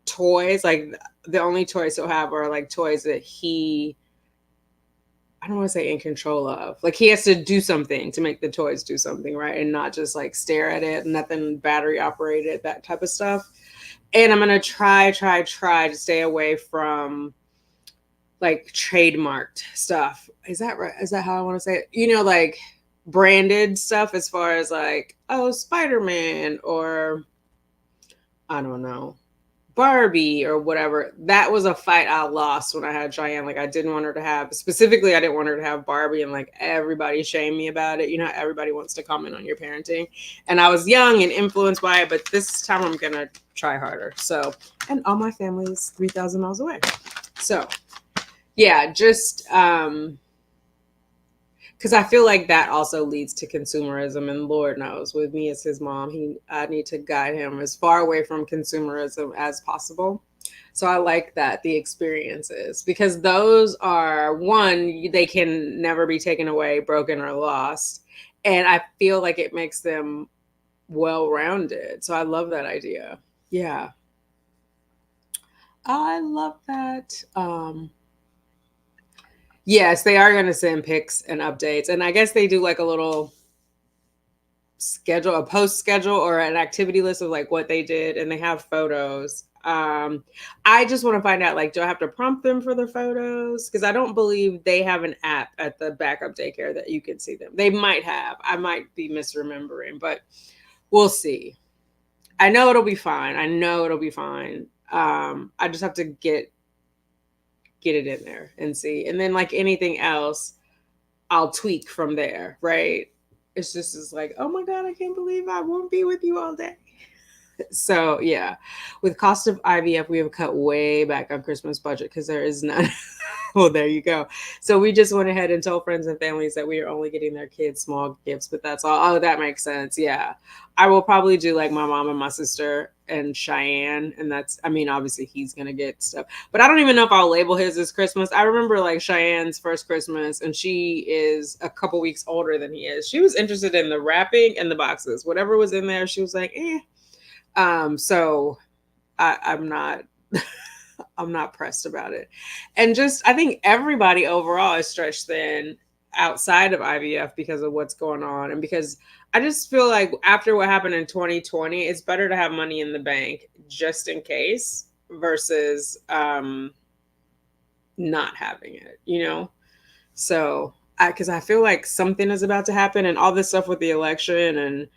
toys. Like the only toys he'll have are like toys that I don't want to say in control of. Like he has to do something to make the toys do something, right? And not just like stare at it, nothing battery operated, that type of stuff. And I'm going to try to stay away from like trademarked stuff. Is that right? Is that how I want to say it? Like branded stuff as far as like, oh, Spider-Man or I don't know, Barbie or whatever. That was a fight I lost when I had Cheyenne. Like I didn't want her to have, specifically I didn't want her to have Barbie, and like everybody shamed me about it. Everybody wants to comment on your parenting. And I was young and influenced by it, but this time I'm gonna try harder. So, and all my family is 3,000 miles away. So yeah, just because I feel like that also leads to consumerism, and Lord knows, with me as his mom, I need to guide him as far away from consumerism as possible. So I like that the experiences, because those are one, they can never be taken away, broken, or lost, and I feel like it makes them well-rounded. So I love that idea. Yeah, I love that. Yes, they are going to send pics and updates. And I guess they do like a little schedule, a post schedule or an activity list of like what they did, and they have photos. I just want to find out, like, do I have to prompt them for the photos? Because I don't believe they have an app at the backup daycare that you can see them. They might have. I might be misremembering, but we'll see. I know it'll be fine. I know it'll be fine. I just have to get it in there and see. And then like anything else, I'll tweak from there, right? It's just is like, oh my God, I can't believe I won't be with you all day. So yeah, with cost of IVF, we have cut way back on Christmas budget because there is none. Well, there you go. So we just went ahead and told friends and families that we are only getting their kids small gifts, but that's all. Oh, that makes sense. Yeah. I will probably do like my mom and my sister and Cheyenne. And that's, I mean, obviously he's going to get stuff, but I don't even know if I'll label his as Christmas. I remember like Cheyenne's first Christmas, and she is a couple weeks older than he is. She was interested in the wrapping and the boxes. Whatever was in there, she was like, eh. So I'm not I'm not pressed about it. And just I think everybody overall is stretched thin outside of IVF because of what's going on. And because I just feel like after what happened in 2020, it's better to have money in the bank just in case versus not having it. So because I feel like something is about to happen, and all this stuff with the election, and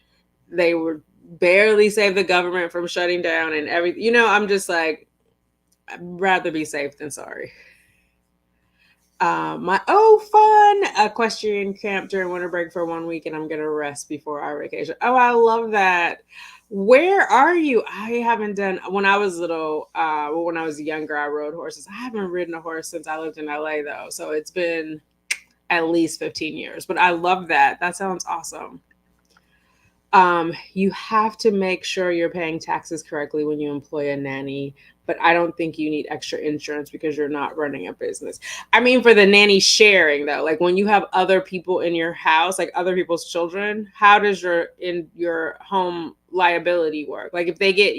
they were barely saved the government from shutting down and everything. I'm just like, I'd rather be safe than sorry. My fun equestrian camp during winter break for 1 week, and I'm gonna rest before our vacation. Oh, I love that. Where are you? I haven't done when I was little. When I was younger, I rode horses. I haven't ridden a horse since I lived in LA though, so it's been at least 15 years. But I love that. That sounds awesome. You have to make sure you're paying taxes correctly when you employ a nanny, but I don't think you need extra insurance because you're not running a business. I mean, for the nanny sharing though, like when you have other people in your house, like other people's children, how does your home liability work? Like if they get,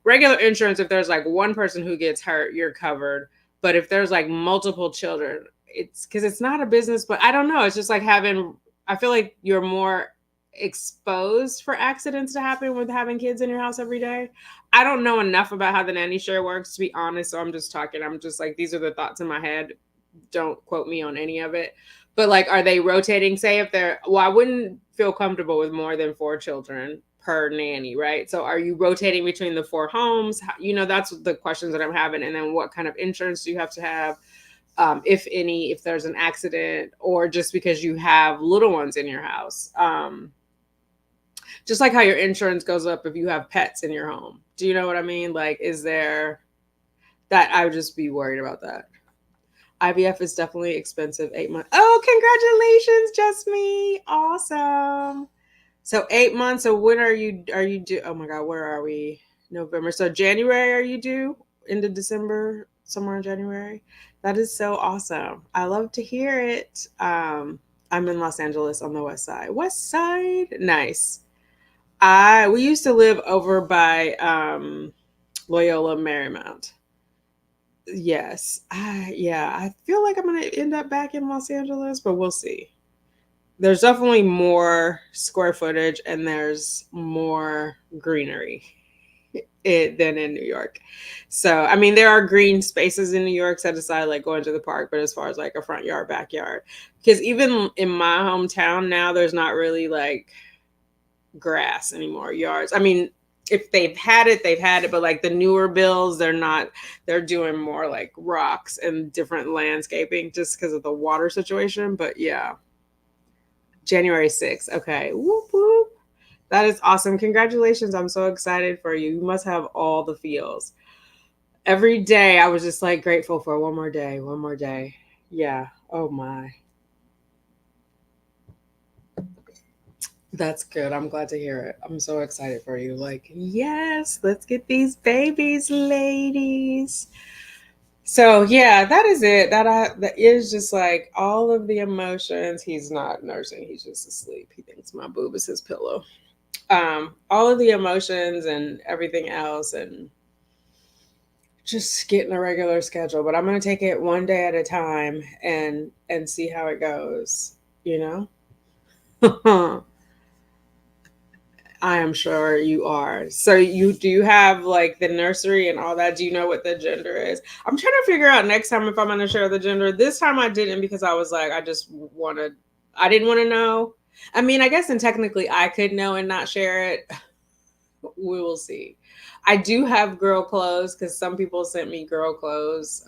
regular insurance, if there's like one person who gets hurt, you're covered. But if there's like multiple children, it's because it's not a business, but I don't know. It's just like I feel like you're more exposed for accidents to happen with having kids in your house every day. I don't know enough about how the nanny share works, to be honest. So I'm just talking. I'm just like, these are the thoughts in my head. Don't quote me on any of it. But like, are they rotating? Say if I wouldn't feel comfortable with more than 4 children per nanny, right? So are you rotating between the 4 homes? That's the questions that I'm having. And then what kind of insurance do you have to have? If any, if there's an accident, or just because you have little ones in your house. Just like how your insurance goes up if you have pets in your home. Do you know what I mean? Like, is there that? I would just be worried about that. IVF is definitely expensive. 8 months. Oh, congratulations, just me. Awesome. So 8 months. So when are you due? Oh my God, where are we? November. So January, are you due? Into December, somewhere in January. That is so awesome. I love to hear it. I'm in Los Angeles on the west side. West side, nice. We used to live over by Loyola Marymount. Yes. Yeah, I feel like I'm going to end up back in Los Angeles, but we'll see. There's definitely more square footage and there's more greenery. than in New York. So, I mean, there are green spaces in New York set aside, like going to the park, but as far as like a front yard, backyard, because even in my hometown now, there's not really like grass anymore, yards. I mean, if they've had it, they've had it, but like the newer builds, they're not, they're doing more like rocks and different landscaping just because of the water situation. But yeah, January 6th. Okay. Whoop, whoop. That is awesome. Congratulations. I'm so excited for you. You must have all the feels. Every day I was just like grateful for one more day, one more day. Yeah. Oh my. That's good. I'm glad to hear it. I'm so excited for you. Like, yes, let's get these babies, ladies. So yeah, that is it. That is just like all of the emotions. He's not nursing, he's just asleep. He thinks my boob is his pillow. All of the emotions and everything else, and just getting a regular schedule. But I'm gonna take it one day at a time and see how it goes, you know? I am sure you are. So you do you have like the nursery and all that? Do you know what the gender is? I'm trying to figure out next time if I'm going to share the gender. This time I didn't because I was like, I didn't want to know. I mean, I guess and technically I could know and not share it. We will see. I do have girl clothes because some people sent me girl clothes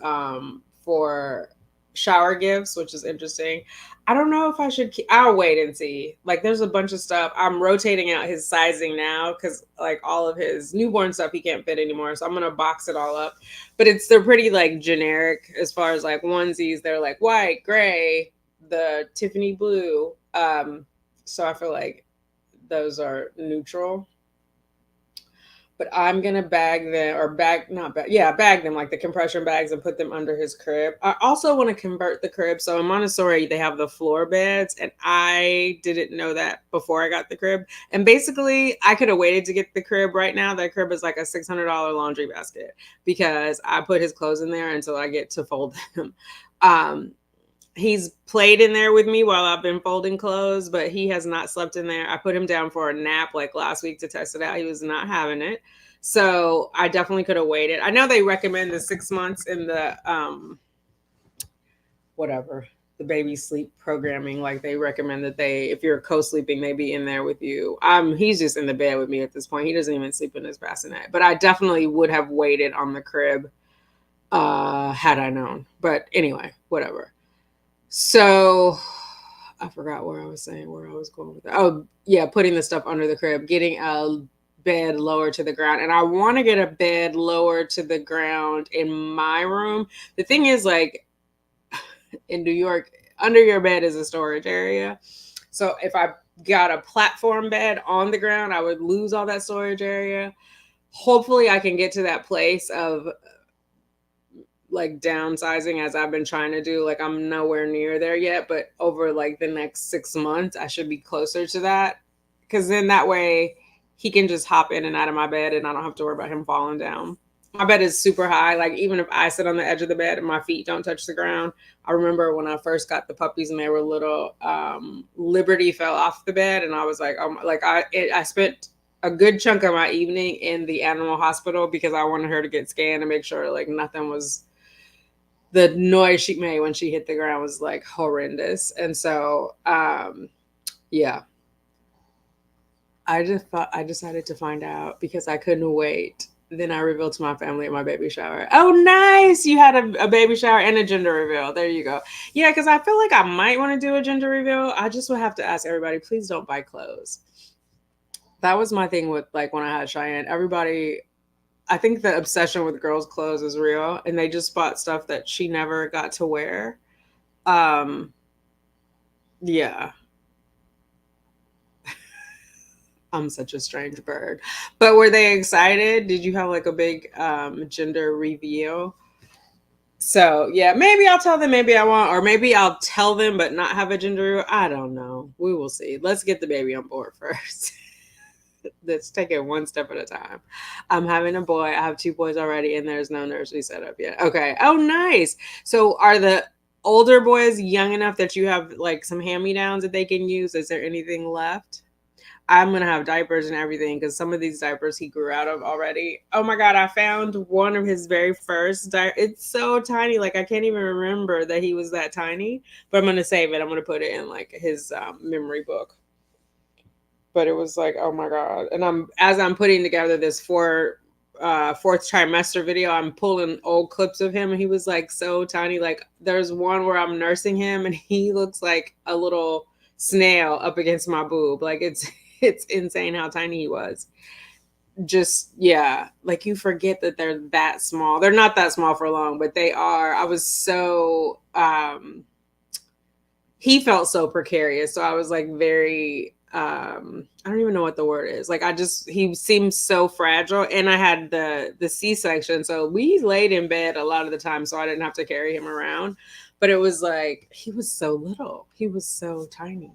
for shower gifts, which is interesting. I don't know if I should keep, I'll wait and see. Like there's a bunch of stuff. I'm rotating out his sizing now because like all of his newborn stuff he can't fit anymore. So I'm gonna box it all up. But they're pretty like generic as far as like onesies. They're like white, gray, the Tiffany blue. So I feel like those are neutral, but I'm gonna bag them or bag not bag yeah bag them like the compression bags and put them under his crib. I also want to convert the crib. So in Montessori they have the floor beds, and I didn't know that before I got the crib. And basically I could have waited to get the crib. Right now that crib is like a $600 laundry basket because I put his clothes in there until I get to fold them. Um, he's played in there with me while I've been folding clothes, but he has not slept in there. I put him down for a nap like last week to test it out. He was not having it. So I definitely could have waited. I know they recommend the 6 months in the whatever, the baby sleep programming. Like they recommend that they, if you're co-sleeping, they be in there with you. He's just in the bed with me at this point. He doesn't even sleep in his bassinet. But I definitely would have waited on the crib had I known. But anyway, whatever. So I forgot where I was saying where I was going with that. Oh, yeah, putting the stuff under the crib, getting a bed lower to the ground. And I want to get a bed lower to the ground in my room. The thing is, like in New York, under your bed is a storage area. So if I got a platform bed on the ground, I would lose all that storage area. Hopefully, I can get to that place of like downsizing as I've been trying to do. Like I'm nowhere near there yet, but over like the next 6 months, I should be closer to that. Cause then that way he can just hop in and out of my bed and I don't have to worry about him falling down. My bed is super high. Like even if I sit on the edge of the bed and my feet don't touch the ground, I remember when I first got the puppies and they were little, Liberty fell off the bed and I was like, oh, like I spent a good chunk of my evening in the animal hospital because I wanted her to get scanned and make sure like nothing was, the noise she made when she hit the ground was like horrendous. And so, yeah, I decided to find out because I couldn't wait. Then I revealed to my family at my baby shower. Oh, nice. You had a baby shower and a gender reveal. There you go. Yeah, because I feel like I might want to do a gender reveal. I just would have to ask everybody, please don't buy clothes. That was my thing with like when I had Cheyenne. Everybody, I think the obsession with girls' clothes is real, and they just bought stuff that she never got to wear. Um, yeah, I'm such a strange bird. But were they excited? Did you have like a big gender reveal? So yeah, maybe I'll tell them, maybe I won't, or maybe I'll tell them but not have a gender reveal. I don't know. We will see. Let's get the baby on board first. Let's take it one step at a time. I'm having a boy. I have two boys already, and there's no nursery set up yet. Okay. Oh, nice. So are the older boys young enough that you have like some hand-me-downs that they can use? Is there anything left? I'm going to have diapers and everything because some of these diapers he grew out of already. Oh my God, I found one of his very first It's so tiny. Like, I can't even remember that he was that tiny, but I'm going to save it. I'm going to put it in like his memory book. But it was like, oh my God. And as I'm putting together this fourth trimester video, I'm pulling old clips of him, and he was like so tiny. Like, there's one where I'm nursing him and he looks like a little snail up against my boob. Like, it's insane how tiny he was. Just, yeah, like, you forget that they're that small. They're not that small for long, but they are. I was so he felt so precarious, so I was like very I don't even know what the word is. Like, he seemed so fragile, and I had the C-section, so we laid in bed a lot of the time, so I didn't have to carry him around. But it was like, he was so little, he was so tiny.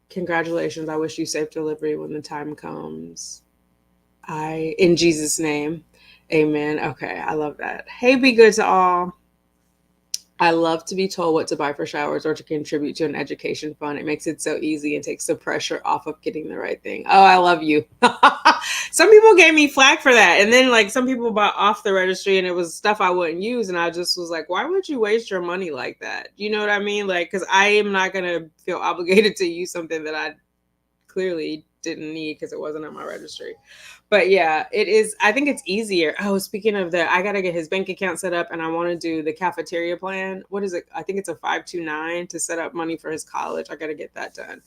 Congratulations, I wish you safe delivery when the time comes. In Jesus' name, amen. Okay, I love that. Hey, be good to all. I love to be told what to buy for showers or to contribute to an education fund. It makes it so easy and takes the pressure off of getting the right thing. Oh, I love you. Some people gave me flack for that. And then, like, some people bought off the registry and it was stuff I wouldn't use. And I just was like, why would you waste your money like that? You know what I mean? Like, because I am not going to feel obligated to use something that I clearly didn't need because it wasn't on my registry. But yeah, it is. I think it's easier. Oh, speaking of that, I got to get his bank account set up, and I want to do the cafeteria plan. What is it? I think it's a 529 to set up money for his college. I got to get that done.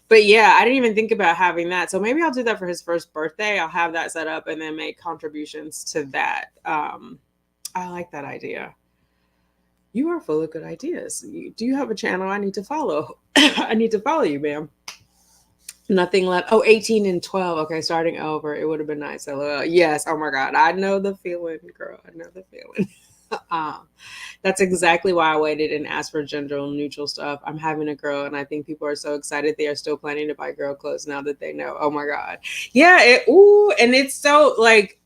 But yeah, I didn't even think about having that. So maybe I'll do that for his first birthday. I'll have that set up and then make contributions to that. I like that idea. You are full of good ideas. Do you have a channel I need to follow? I need to follow you, ma'am. Nothing left. Oh, 18 and 12. Okay, starting over. It would have been nice. Yes. Oh my God. I know the feeling, girl. I know the feeling. That's exactly why I waited and asked for gender neutral stuff. I'm having a girl, and I think people are so excited they are still planning to buy girl clothes now that they know. Oh my God. Yeah. And it's so, like,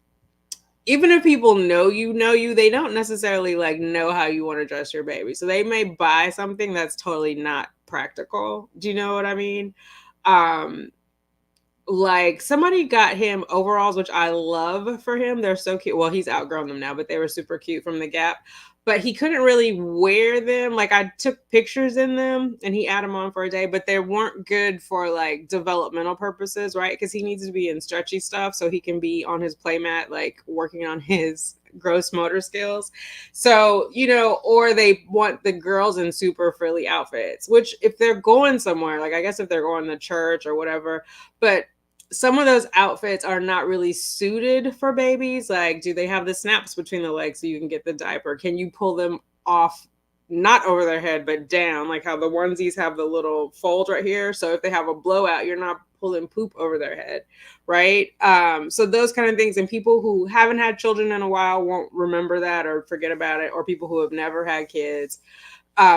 even if people know you, they don't necessarily like know how you want to dress your baby. So they may buy something that's totally not practical. Do you know what I mean? Like, somebody got him overalls, which I love for him. They're so cute. Well, he's outgrown them now, but they were super cute from the Gap. But he couldn't really wear them. Like, I took pictures in them and he had them on for a day, but they weren't good for like developmental purposes, right? Because he needs to be in stretchy stuff so he can be on his playmat, like working on his gross motor skills. So, or they want the girls in super frilly outfits, which if they're going somewhere, like, I guess if they're going to church or whatever, but some of those outfits are not really suited for babies. Like, do they have the snaps between the legs so you can get the diaper? Can you pull them off, not over their head, but down, like how the onesies have the little fold right here? So if they have a blowout, you're not pulling poop over their head, right? So those kind of things. And people who haven't had children in a while won't remember that or forget about it, or people who have never had kids.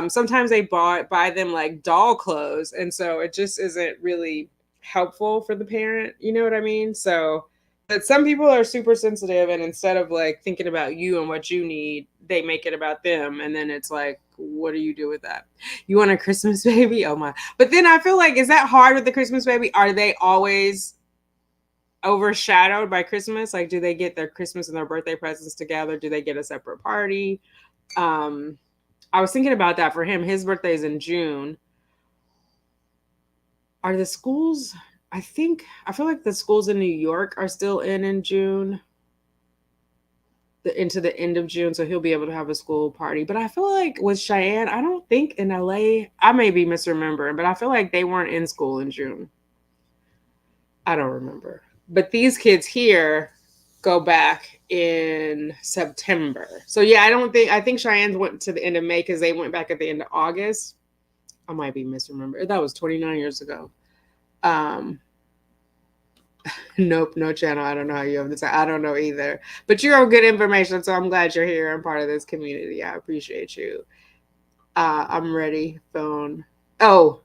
Sometimes they buy them like doll clothes. And so it just isn't really helpful for the parent, you know what I mean? So, but some people are super sensitive, and instead of like thinking about you and what you need, they make it about them, and then it's like, what do you do with that? You want a Christmas baby? Oh my. But then I feel like, is that hard with the Christmas baby? Are they always overshadowed by Christmas? Like, do they get their Christmas and their birthday presents together? Do they get a separate party? I was thinking about that for him. His birthday is in June. Are the schools, I feel like the schools in New York are still in June, into the end of June, so he'll be able to have a school party. But I feel like with Cheyenne, I don't think in LA, I may be misremembering, but I feel like they weren't in school in June. I don't remember. But these kids here go back in September. So yeah, I think Cheyenne's went to the end of May because they went back at the end of August. I might be misremembering. That was 29 years ago. Nope, no channel. I don't know how you have this. I don't know either. But you're good information, so I'm glad you're here and part of this community. I appreciate you. I'm ready. Phone. Oh,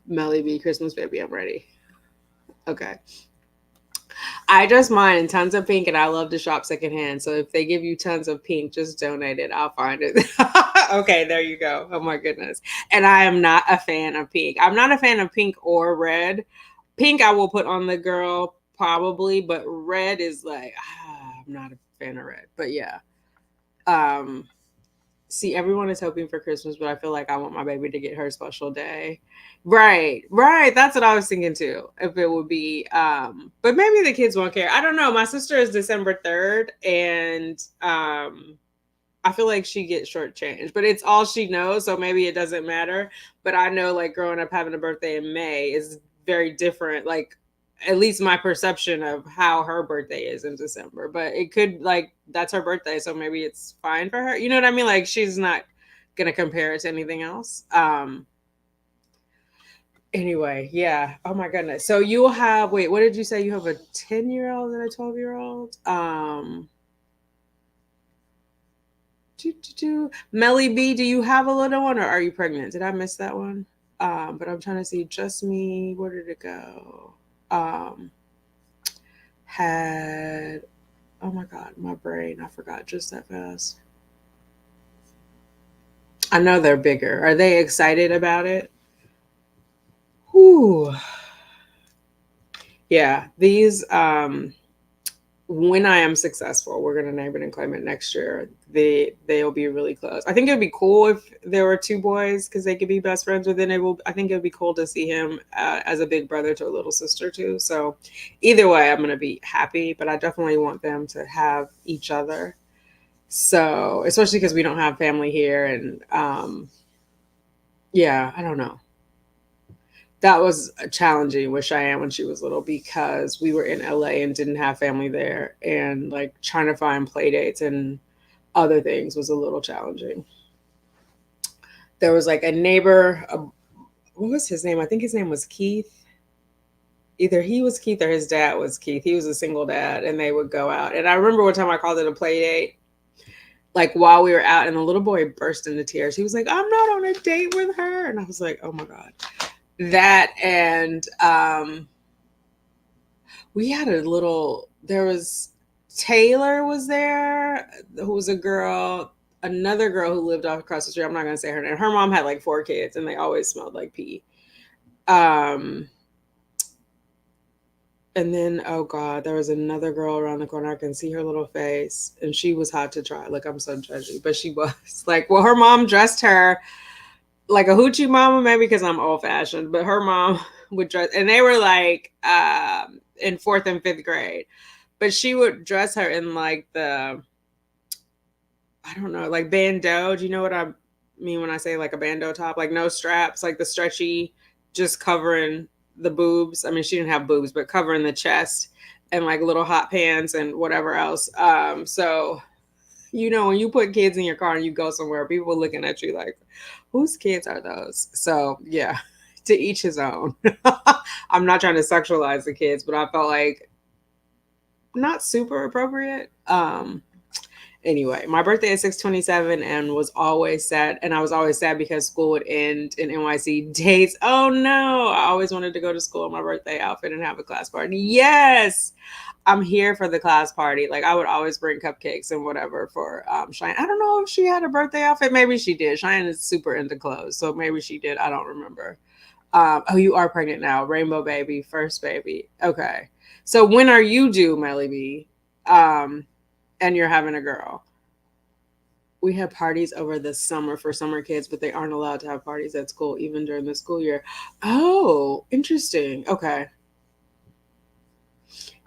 Melly B, Christmas baby, I'm ready. Okay. I dress mine in tons of pink, and I love to shop secondhand. So if they give you tons of pink, just donate it. I'll find it. Okay, there you go. Oh my goodness. And I am not a fan of pink. I'm not a fan of pink or red. Pink I will put on the girl probably, but red is like I'm not a fan of red. But yeah. Um See, everyone is hoping for Christmas, but I feel like I want my baby to get her special day. Right, right. That's what I was thinking too. If it would be, but maybe the kids won't care. I don't know. My sister is December 3rd, and I feel like she gets shortchanged, but it's all she knows, so maybe it doesn't matter. But I know, like, growing up having a birthday in May is very different. Like, at least my perception of how her birthday is in December. But it could, like, that's her birthday, so maybe it's fine for her. You know what I mean? Like, she's not gonna compare it to anything else. Anyway, yeah. Oh my goodness. So you'll have, wait, what did you say? You have a 10-year-old and a 12-year-old? Melly B, do you have a little one or are you pregnant? Did I miss that one? But I'm trying to see just me. Where did it go? Had oh my god, my brain, I forgot just that fast. I know they're bigger. Are they excited about it? Whew. Yeah, these when I am successful, we're gonna name it and claim it next year. They'll be really close. I think it'd be cool if there were two boys because they could be best friends. But then it will. I think it would be cool to see him as a big brother to a little sister too. So either way, I'm gonna be happy. But I definitely want them to have each other. So especially because we don't have family here, and yeah, I don't know. That was challenging with Cheyenne when she was little because we were in LA and didn't have family there, and like trying to find play dates and other things was a little challenging. There was like a neighbor, what was his name? I think his name was Keith. Either he was Keith or his dad was Keith. He was a single dad, and they would go out. And I remember one time I called it a play date, like while we were out, and the little boy burst into tears. He was like, "I'm not on a date with her," and I was like, "Oh my god." That and we had a little there was Taylor was there, who was a girl, another girl who lived off across the street. I'm not gonna say her name. Her mom had like four kids and they always smelled like pee. Um and then oh god, there was another girl around the corner. I can see her little face and she was hot to try. Like I'm so judgy, but she was like, well, her mom dressed her like a hoochie mama, maybe because I'm old fashioned, but her mom would dress, and they were like in fourth and fifth grade, but she would dress her in like I don't know, like bandeau. Do you know what I mean when I say like a bandeau top? Like no straps, like the stretchy, just covering the boobs. I mean, she didn't have boobs, but covering the chest and like little hot pants and whatever else. So you know, when you put kids in your car and you go somewhere, people looking at you like, whose kids are those? So yeah, to each his own. I'm not trying to sexualize the kids, but I felt like not super appropriate. Anyway, my birthday is 6/27 and was always sad. And I was always sad because school would end in NYC dates. Oh no, I always wanted to go to school in my birthday outfit and have a class party. Yes, I'm here for the class party. Like I would always bring cupcakes and whatever for Cheyenne. I don't know if she had a birthday outfit. Maybe she did. Cheyenne is super into clothes, so maybe she did. I don't remember. Oh, you are pregnant now. Rainbow baby, first baby. Okay. So when are you due, Melly B? And you're having a girl. We have parties over the summer for summer kids, but they aren't allowed to have parties at school even during the school year. Oh, interesting. Okay.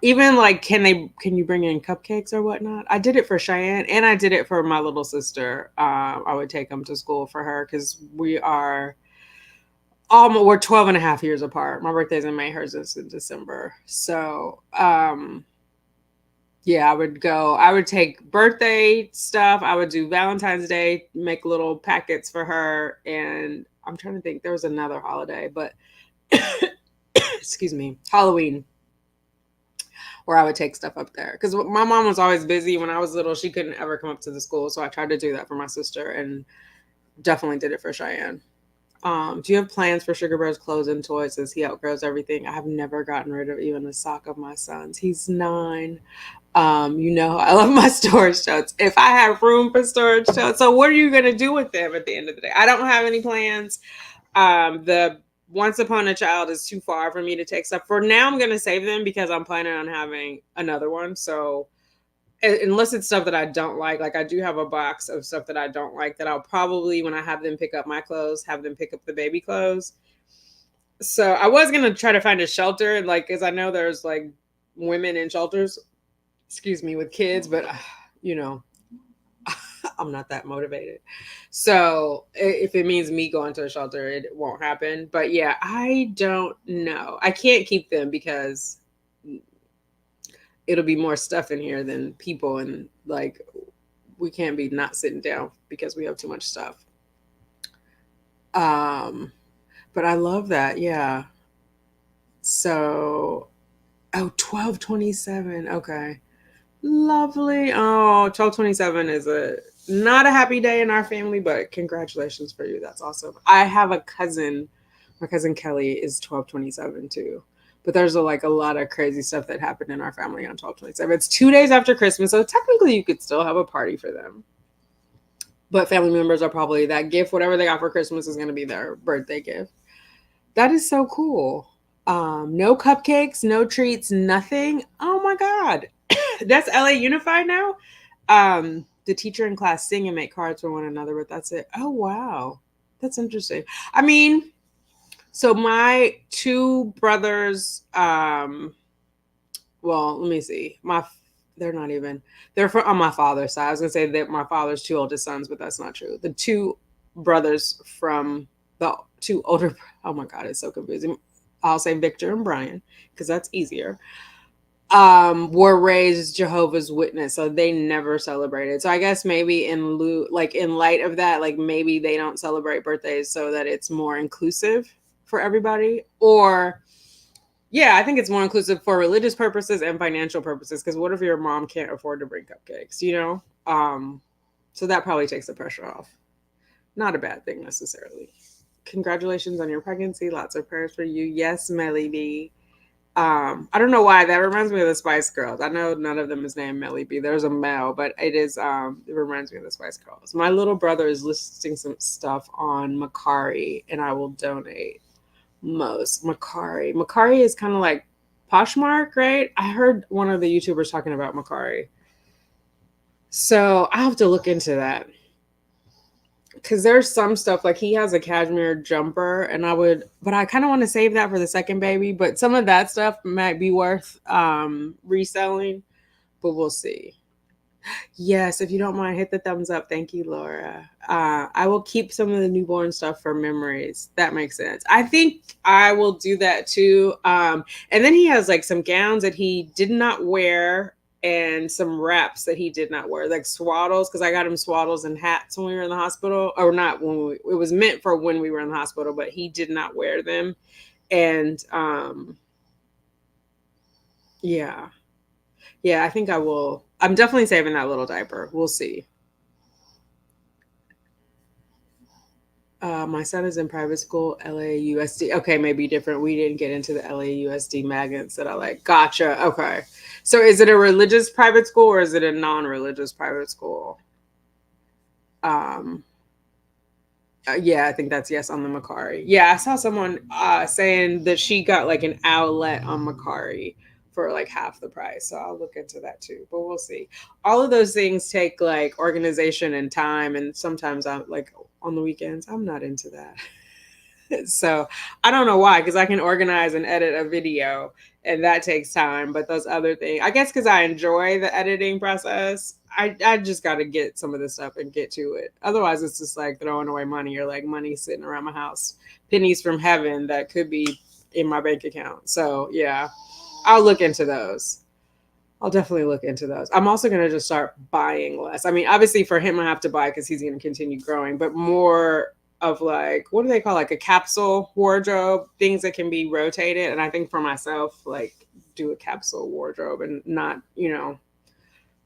Even like can you bring in cupcakes or whatnot? I did it for Cheyenne and I did it for my little sister. I would take them to school for her because we're 12 and a half years apart. My birthday's in May, hers is in December. So yeah, I would take birthday stuff, I would do Valentine's Day, make little packets for her, and I'm trying to think there was another holiday, but excuse me, Halloween, where I would take stuff up there. Because my mom was always busy when I was little. She couldn't ever come up to the school. So I tried to do that for my sister and definitely did it for Cheyenne. Do you have plans for Sugar Bear's clothes and toys as he outgrows everything? I have never gotten rid of even a sock of my son's. He's 9. I love my storage totes. If I have room for storage totes, so what are you gonna do with them at the end of the day? I don't have any plans. The Once Upon a Child is too far for me to take stuff. For now, I'm gonna save them because I'm planning on having another one. So unless it's stuff that I don't like I do have a box of stuff that I don't like that I'll probably, when I have them pick up my clothes, have them pick up the baby clothes. So I was gonna try to find a shelter, like, because I know there's like women in shelters, excuse me, with kids, but you know, I'm not that motivated. So if it means me going to a shelter, it won't happen. But yeah, I don't know. I can't keep them because it'll be more stuff in here than people, and like we can't be not sitting down because we have too much stuff. Um, but I love that. Yeah. So, oh, 12/27. Okay. Lovely. Oh, 12/27 is a not a happy day in our family, but congratulations for you. That's awesome. I have a cousin. My cousin Kelly is 12/27 too. But there's a lot of crazy stuff that happened in our family on 12/27. It's 2 days after Christmas, so technically you could still have a party for them. But family members are probably that gift, whatever they got for Christmas is going to be their birthday gift. That is so cool. No cupcakes, no treats, nothing. Oh my God. That's LA Unified now. The teacher in class sing and make cards for one another, but that's it. Oh wow. That's interesting. I mean, so my two brothers, well, let me see. They're not even they're from on my father's side. I was gonna say that my father's two oldest sons, but that's not true. The two brothers from the two older, oh my God, it's so confusing. I'll say Victor and Brian because that's easier. Were raised Jehovah's Witness, so they never celebrated. So I guess maybe in light of that, like maybe they don't celebrate birthdays so that it's more inclusive for everybody. Or yeah, I think it's more inclusive for religious purposes and financial purposes. Because what if your mom can't afford to bring cupcakes? So that probably takes the pressure off. Not a bad thing necessarily. Congratulations on your pregnancy. Lots of prayers for you. Yes, Melly B. I don't know why that reminds me of the Spice Girls. I know none of them is named Melly B. There's a Mel, but it reminds me of the Spice Girls. My little brother is listing some stuff on Macari, and I will donate most. Macari is kind of like Poshmark, right? I heard one of the YouTubers talking about Macari. So I have to look into that. Because there's some stuff like he has a cashmere jumper, and but I kind of want to save that for the second baby. But some of that stuff might be worth reselling, but we'll see. Yes, if you don't mind, hit the thumbs up. Thank you, Laura. I will keep some of the newborn stuff for memories. That makes sense. I think I will do that too. And then he has like some gowns that he did not wear and some wraps that he did not wear, like swaddles, because I got him swaddles and hats when we were in the hospital, or not it was meant for when we were in the hospital, but he did not wear them. And yeah. Yeah, I think I will. I'm definitely saving that little diaper. We'll see. My son is in private school, LAUSD. Okay, maybe different. We didn't get into the LAUSD magnets that I like. Gotcha. Okay. So is it a religious private school or is it a non-religious private school? Um, yeah, I think that's yes on the Macari. Yeah, I saw someone saying that she got like an outlet on Macari for like half the price. So I'll look into that too. But we'll see. All of those things take like organization and time, and sometimes I'm like on the weekends I'm not into that. So I don't know why, because I can organize and edit a video and that takes time. But those other things, I guess because I enjoy the editing process, I just got to get some of this stuff and get to it. Otherwise, it's just like throwing away money or like money sitting around my house, pennies from heaven that could be in my bank account. So yeah, I'll look into those. I'll definitely look into those. I'm also going to just start buying less. I mean, obviously for him, I have to buy because he's going to continue growing, but more of like, what do they call like a capsule wardrobe, things that can be rotated. And I think for myself, like do a capsule wardrobe and not,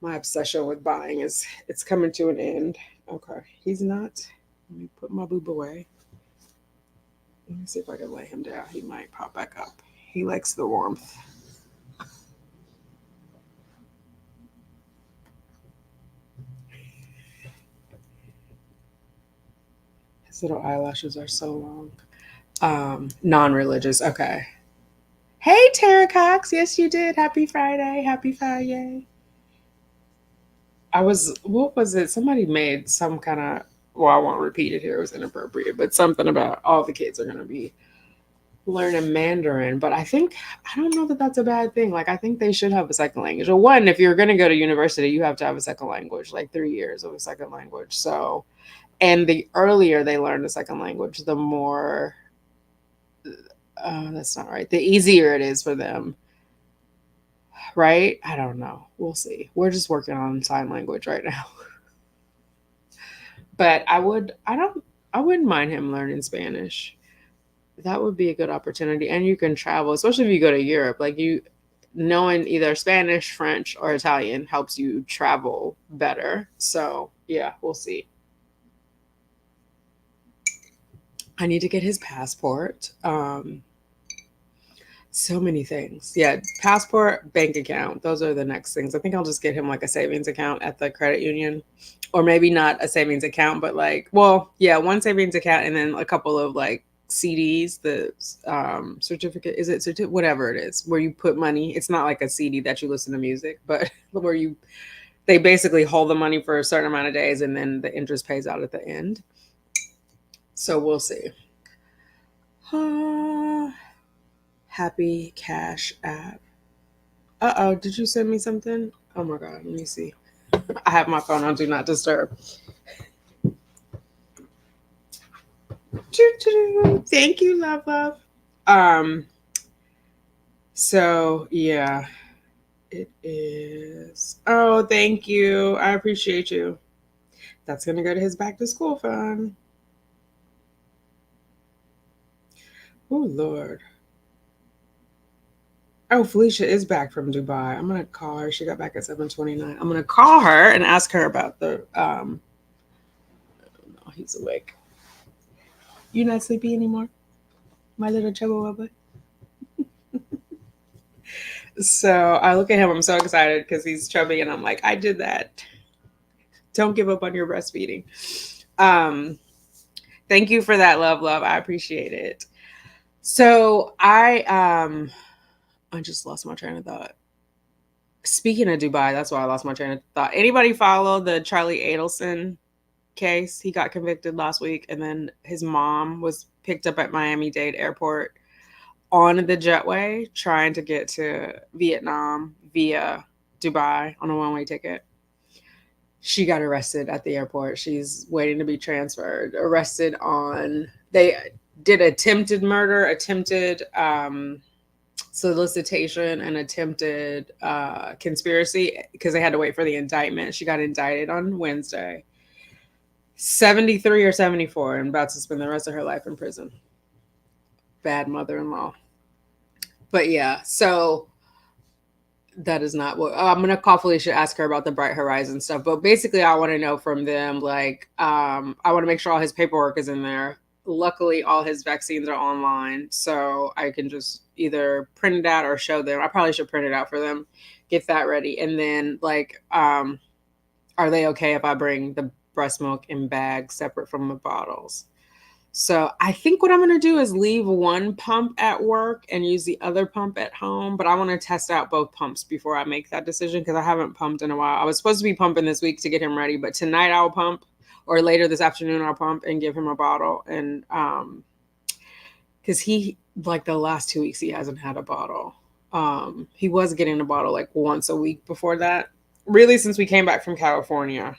my obsession with buying it's coming to an end. Okay. He's not. Let me put my boob away. Let me see if I can lay him down. He might pop back up. He likes the warmth. His little eyelashes are so long. Non-religious. Okay. Hey, Tara Cox. Yes, you did. Happy Friday. Happy Friday. What was it? Somebody made some kind of, well, I won't repeat it here. It was inappropriate, but something about all the kids are going to be learning Mandarin. But I don't know that that's a bad thing. Like, I think they should have a second language. Well, one, if you're going to go to university, you have to have a second language, like 3 years of a second language. So, and the earlier they learn a second language, the more, that's not right, the easier it is for them. Right? I don't know. We'll see. We're just working on sign language right now. But I wouldn't mind him learning Spanish. That would be a good opportunity. And you can travel, especially if you go to Europe. Like knowing either Spanish, French, or Italian helps you travel better. So yeah, we'll see. I need to get his passport. So many things. Yeah, passport, bank account. Those are the next things. I think I'll just get him like a savings account at the credit union. Or maybe not a savings account, but like, well, yeah, one savings account and then a couple of like CDs, the certificate, is it whatever it is, where you put money. It's not like a CD that you listen to music, but where they basically hold the money for a certain amount of days and then the interest pays out at the end. So we'll see. Happy Cash App. Uh-oh, did you send me something? Oh my God, let me see. I have my phone on Do Not Disturb. Thank you, love. Um, so yeah, it is. Oh, thank you. I appreciate you. That's gonna go to his back to school fund. Oh Lord. Oh, Felicia is back from Dubai. I'm gonna call her. She got back at 7:29. I'm gonna call her and ask her about the oh, he's awake. You not sleepy anymore? My little chubba. So I look at him, I'm so excited because he's chubby, and I'm like, I did that. Don't give up on your breastfeeding. Um, thank you for that, love. I appreciate it. So I just lost my train of thought. Speaking of Dubai, that's why I lost my train of thought. Anybody follow the Charlie Adelson case? He got convicted last week, and then his mom was picked up at Miami-Dade Airport on the jetway trying to get to Vietnam via Dubai on a one-way ticket. She got arrested at the airport. She's waiting to be transferred. Arrested on, they did attempted murder, attempted solicitation, and attempted conspiracy because they had to wait for the indictment. She got indicted on Wednesday. 73 or 74 and about to spend the rest of her life in prison. Bad mother-in-law. But yeah, so that is not what I'm gonna call Felicia, ask her about the Bright Horizon stuff. But basically, I want to know from them, like, I want to make sure all his paperwork is in there. Luckily, all his vaccines are online, so I can just either print it out or show them. I probably should print it out for them, get that ready, and then like, are they okay if I bring the breast milk in bags separate from the bottles? So I think what I'm going to do is leave one pump at work and use the other pump at home. But I want to test out both pumps before I make that decision because I haven't pumped in a while. I was supposed to be pumping this week to get him ready, but tonight I'll pump, or later this afternoon I'll pump and give him a bottle. And because he, like the last 2 weeks, he hasn't had a bottle. He was getting a bottle like once a week before that, really since we came back from California.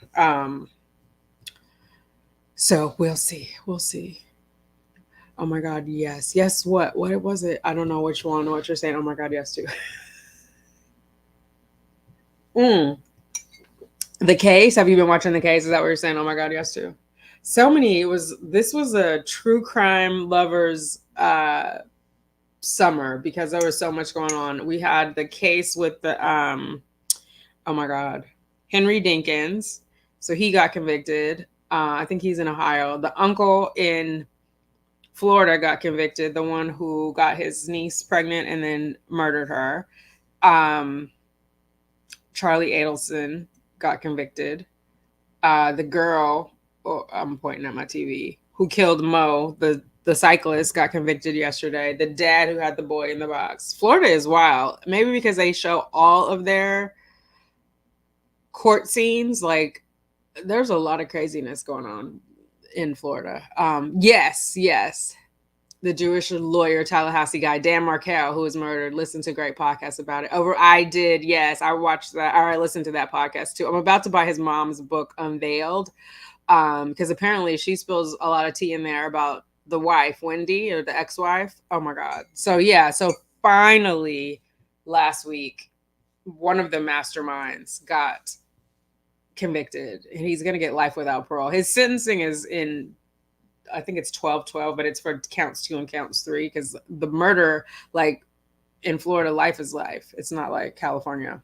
So we'll see. We'll see. Oh my God, yes. Yes, what? What was it? I don't know which one, what you're saying. Oh my God, yes, too. The Case. Have you been watching The Case? Is that what you're saying? Oh my God, yes, too. So many. This was a true crime lovers summer because there was so much going on. We had The Case with the oh my God, Henry Dinkins. So he got convicted. I think he's in Ohio. The uncle in Florida got convicted, the one who got his niece pregnant and then murdered her. Um, Charlie Adelson got convicted. The girl, oh, I'm pointing at my TV, who killed Mo, the cyclist, got convicted yesterday. The dad who had the boy in the box. Florida is wild. Maybe because they show all of their court scenes. Like, there's a lot of craziness going on in Florida. Yes. The Jewish lawyer, Tallahassee guy, Dan Markel, who was murdered, listened to great podcasts about it. I did, yes. I watched that, or I listened to that podcast too. I'm about to buy his mom's book, Unveiled, because apparently she spills a lot of tea in there about the wife, Wendy, or the ex-wife. Oh my God. So yeah, so finally last week, one of the masterminds got convicted, and he's going to get life without parole. His sentencing is in, I think it's 12-12, but it's for counts 2 and counts 3, because the murder, like in Florida, life is life. It's not like California.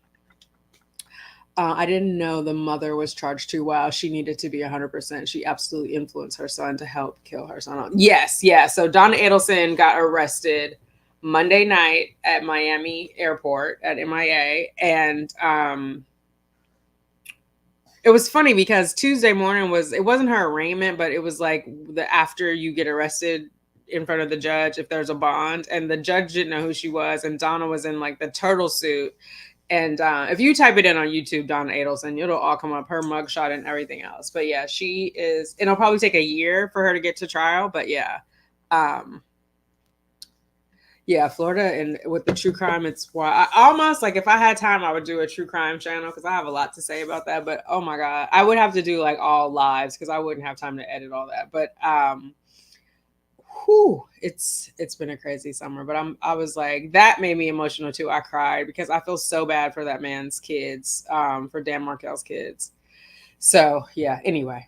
I didn't know the mother was charged too. Wow, she needed to be 100%. She absolutely influenced her son to help kill her son. Yes. So Donna Adelson got arrested Monday night at Miami Airport at MIA, and it was funny because Tuesday morning it wasn't her arraignment, but it was like the after you get arrested in front of the judge if there's a bond, and the judge didn't know who she was, and Donna was in like the turtle suit. And if you type it in on YouTube, Donna Adelson, it'll all come up, her mugshot and everything else. But yeah, she is, and it'll probably take a year for her to get to trial. But yeah, Florida, and with the true crime, it's why I almost, like, if I had time, I would do a true crime channel because I have a lot to say about that. But oh my God, I would have to do like all lives because I wouldn't have time to edit all that. But it's been a crazy summer. But I was like, that made me emotional too. I cried because I feel so bad for that man's kids, for Dan Markel's kids. So yeah, anyway.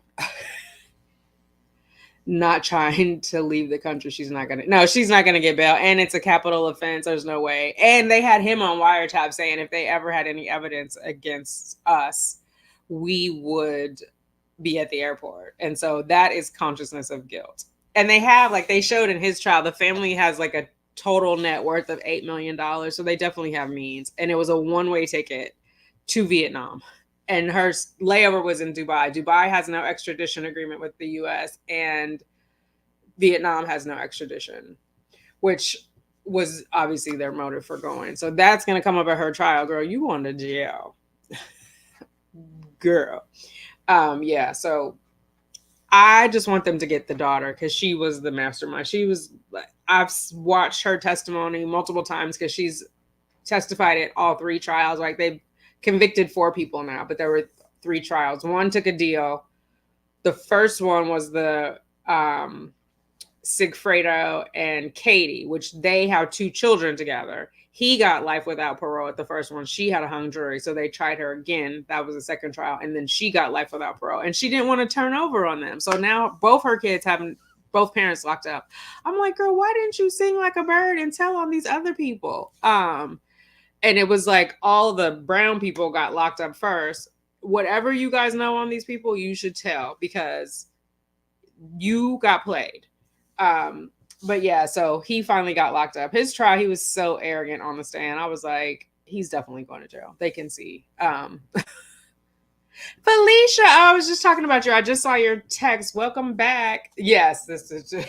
Not trying to leave the country. She's not gonna get bail, and it's a capital offense. There's no way. And they had him on wiretap saying if they ever had any evidence against us, we would be at the airport. And so that is consciousness of guilt. And they have, like, they showed in his trial, the family has like a total net worth of $8 million. So they definitely have means. And it was a one-way ticket to Vietnam. And her layover was in Dubai. Dubai has no extradition agreement with the US, and Vietnam has no extradition, which was obviously their motive for going. So that's going to come up at her trial. Girl, you going to jail. Girl. Yeah, so I just want them to get the daughter because she was the mastermind. I've watched her testimony multiple times because she's testified at all 3 trials. Like, they've convicted 4 people now, but there were 3 trials. One took a deal. The first one was the Sigfredo and Katie, which they have 2 children together. He got life without parole at the first one. She had a hung jury, so they tried her again. That was the second trial, and then she got life without parole, and she didn't want to turn over on them. So now both her kids have both parents locked up. I'm like, girl, why didn't you sing like a bird and tell on these other people? And it was like all the brown people got locked up first. Whatever you guys know on these people, you should tell because you got played. But yeah, so he finally got locked up. His trial, he was so arrogant on the stand. I was like, he's definitely going to jail. They can see. Felicia, I was just talking about you. I just saw your text. Welcome back. Yes, this is just...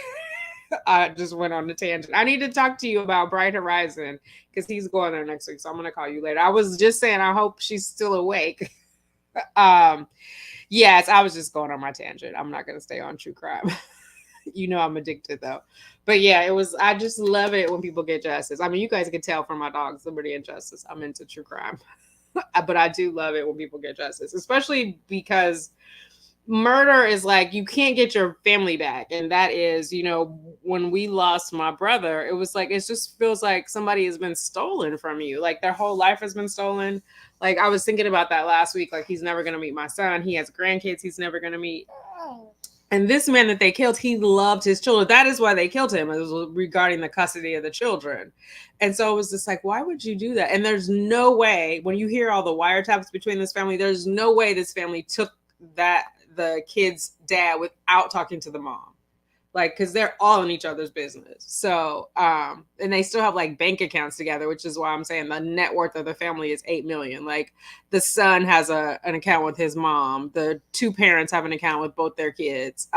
I just went on the tangent. I need to talk to you about Bright Horizon because he's going there next week. So I'm going to call you later. I was just saying, I hope she's still awake. Yes, I was just going on my tangent. I'm not going to stay on true crime. You know, I'm addicted though. But yeah, I just love it when people get justice. I mean, you guys can tell from my dogs, Liberty and Justice, I'm into true crime. But I do love it when people get justice, especially because murder is like, you can't get your family back. And that is, you know, when we lost my brother, it was like, it just feels like somebody has been stolen from you. Like, their whole life has been stolen. Like, I was thinking about that last week. Like, he's never going to meet my son. He has grandkids he's never going to meet. And this man that they killed, he loved his children. That is why they killed him. It was regarding the custody of the children. And so it was just like, why would you do that? And there's no way, when you hear all the wiretaps between this family, there's no way this family took the kid's dad without talking to the mom. like, because they're all in each other's business. So, and they still have like bank accounts together, which is why I'm saying the net worth of the family is 8 million. Like, the son has an account with his mom. The two parents have an account with both their kids.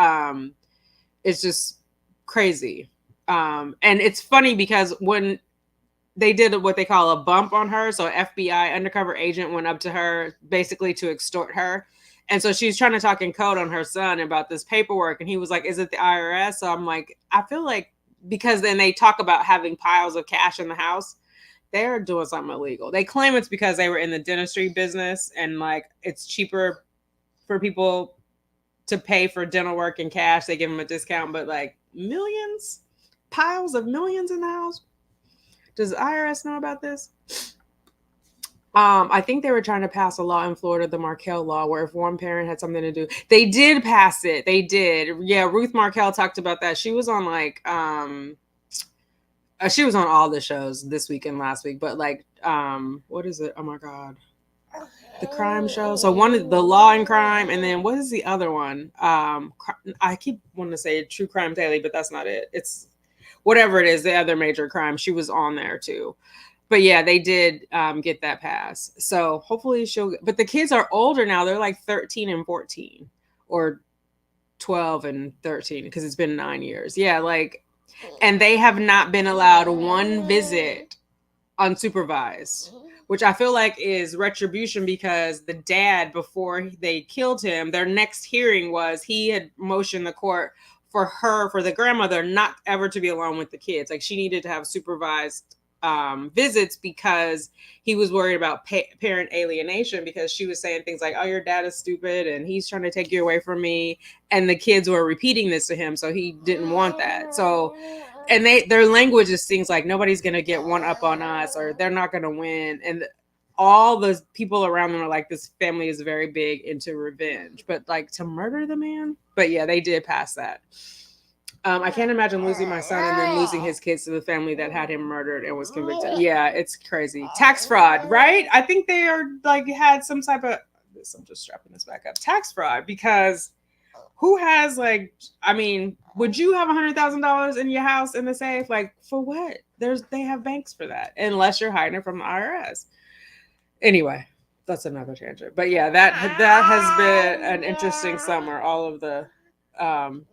It's just crazy. And it's funny because when they did what they call a bump on her, so FBI undercover agent went up to her basically to extort her. And so she's trying to talk in code on her son about this paperwork. And he was like, is it the IRS? So I'm like, I feel like, because then they talk about having piles of cash in the house, they're doing something illegal. They claim it's because they were in the dentistry business and like it's cheaper for people to pay for dental work in cash. They give them a discount, but like millions, piles of millions in the house. Does the IRS know about this? I think they were trying to pass a law in Florida, the Markel law, where if one parent had something to do, they did pass it. They did. Yeah, Ruth Markel talked about that. She was on like, she was on all the shows this week and last week, but like, what is it? Oh my God. The crime show. So one is the Law and Crime, and then what is the other one? I keep wanting to say True Crime Daily, but that's not it. It's whatever it is, the other major crime. She was on there too. But yeah, they did get that pass. So hopefully but the kids are older now. They're like 13 and 14 or 12 and 13 because it's been 9 years. Yeah, like, and they have not been allowed one visit unsupervised, which I feel like is retribution because the dad, before they killed him, their next hearing was he had motioned the court for the grandmother not ever to be alone with the kids. Like, she needed to have supervised visits because he was worried about parent alienation, because she was saying things like, oh, your dad is stupid and he's trying to take you away from me. And the kids were repeating this to him. So he didn't want that. So, and their language is things like, nobody's going to get one up on us, or they're not going to win. And all the people around them are like, this family is very big into revenge, but like to murder the man. But yeah, they did pass that. I can't imagine losing my son and then losing his kids to the family that had him murdered and was convicted. Yeah, it's crazy. Tax fraud, right? I think they are like had some type of this. I'm just strapping this back up. Tax fraud, because who has like? I mean, would you have $100,000 in your house in the safe? Like, for what? They have banks for that, unless you're hiding it from the IRS. Anyway, that's another tangent. But yeah, that has been an interesting summer. All of the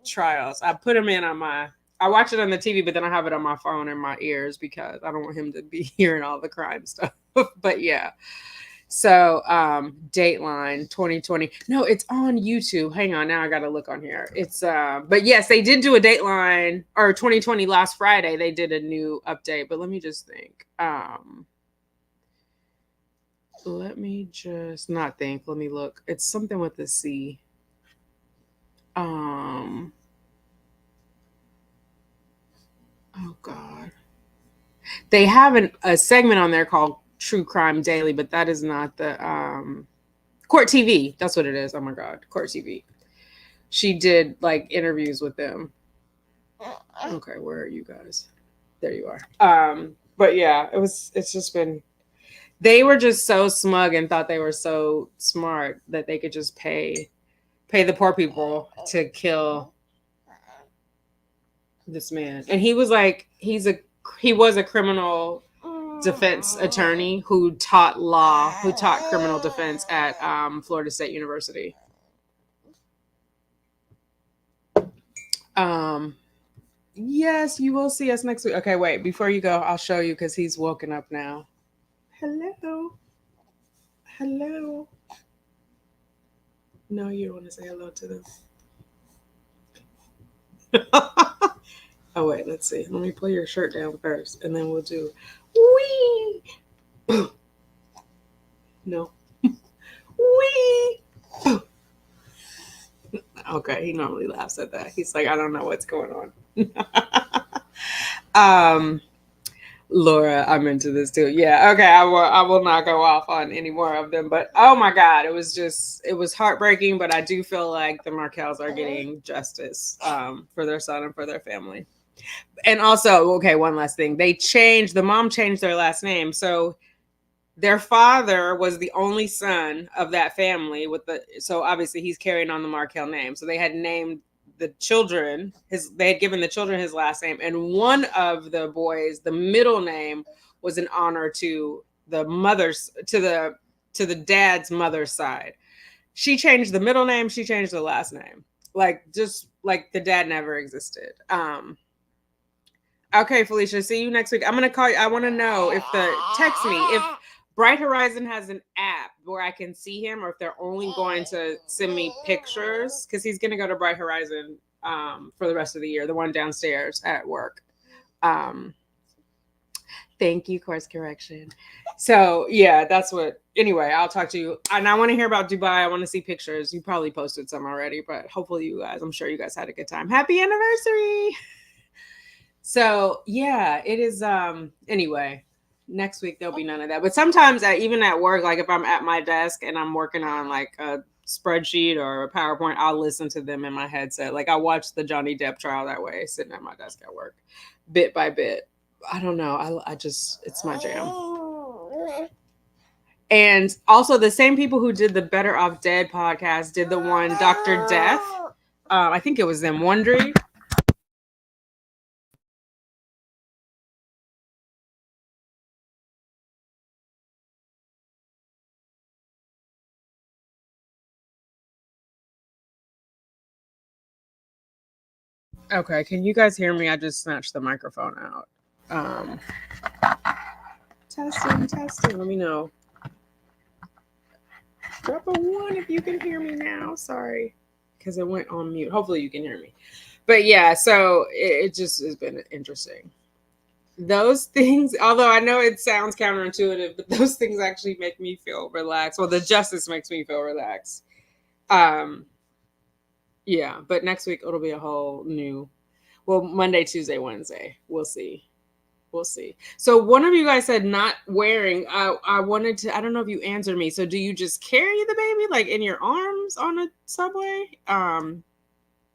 trials. I put them in on I watch it on the TV, but then I have it on my phone in my ears because I don't want him to be hearing all the crime stuff. But yeah. So Dateline 2020. No, it's on YouTube. Hang on, now I gotta look on here. It's but yes, they did do a Dateline or 2020 last Friday. They did a new update, but let me just think. Let me just not think. Let me look. It's something with the C. Oh God. They have a segment on there called True Crime Daily, but that is not the Court TV. That's what it is. Oh my God. Court TV. She did like interviews with them. Okay, where are you guys? There you are. But yeah, it's just been, they were just so smug and thought they were so smart that they could just pay the poor people to kill this man. And he was like, he was a criminal defense attorney who taught criminal defense at Florida State University. Yes, you will see us next week. Okay, wait, before you go, I'll show you because he's woken up now. Hello. No, you don't want to say hello to them. Oh, wait, let's see. Let me pull your shirt down first, and then we'll do wee. No. Wee. Okay, he normally laughs at that. He's like, I don't know what's going on. Laura, I'm into this too. Yeah, okay. I will not go off on any more of them. But oh my God, it was heartbreaking. But I do feel like the Markels are getting justice for their son and for their family. And also, okay, one last thing. The mom changed their last name. So their father was the only son of that family so obviously he's carrying on the Markel name. So they had named the children, they had given the children his last name, and one of the boys, the middle name was an honor to the mother's to the dad's mother's side. She changed the middle name, she changed the last name. Like just like the dad never existed. Okay, Felicia, see you next week. I'm gonna call you. I want to know if text me if Bright Horizon has an app where I can see him, or if they're only going to send me pictures, because he's gonna go to Bright Horizon for the rest of the year, the one downstairs at work. Thank you, course correction. So yeah, that's what. Anyway, I'll talk to you, and I want to hear about Dubai. I want to see pictures. You probably posted some already, but hopefully you guys. I'm sure you guys had a good time. Happy anniversary. So yeah, it is. Anyway, next week there'll be none of that. But sometimes, even at work, like if I'm at my desk and I'm working on like a spreadsheet or a PowerPoint, I'll listen to them in my headset. Like I watched the Johnny Depp trial that way, sitting at my desk at work, bit by bit. I don't know. I just it's my jam. And also, the same people who did the Better Off Dead podcast did the one Dr. Death. I think it was them. Wondery. Okay, can you guys hear me? I just snatched the microphone out. Testing. Let me know. Drop a 1 if you can hear me now. Sorry, because it went on mute. Hopefully you can hear me. But yeah, so it just has been interesting. Those things, although I know it sounds counterintuitive, but those things actually make me feel relaxed. Well, the justice makes me feel relaxed. Yeah, but next week it'll be a whole new, well, Monday, Tuesday, Wednesday. We'll see. So one of you guys said not wearing. I wanted to. I don't know if you answered me. So do you just carry the baby like in your arms on a subway?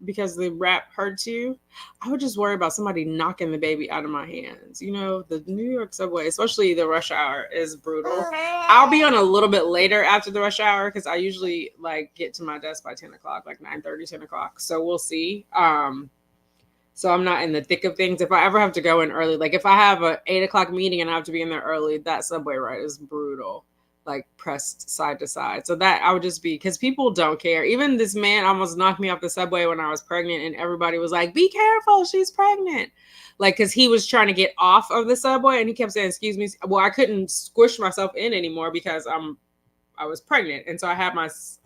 Because the wrap hurts you. I would just worry about somebody knocking the baby out of my hands. You know, the New York subway, especially the rush hour, is brutal. I'll be on a little bit later after the rush hour because I usually like get to my desk by 10 o'clock, like 9:30, 10 o'clock. So we'll see. So I'm not in the thick of things. If I ever have to go in early, like if I have a 8 o'clock meeting and I have to be in there early, that subway ride is brutal, like pressed side to side. So that I would just be, because people don't care. Even this man almost knocked me off the subway when I was pregnant, and everybody was like, "Be careful, she's pregnant." Like, because he was trying to get off of the subway and he kept saying, "Excuse me." Well, I couldn't squish myself in anymore because I was pregnant. And so I had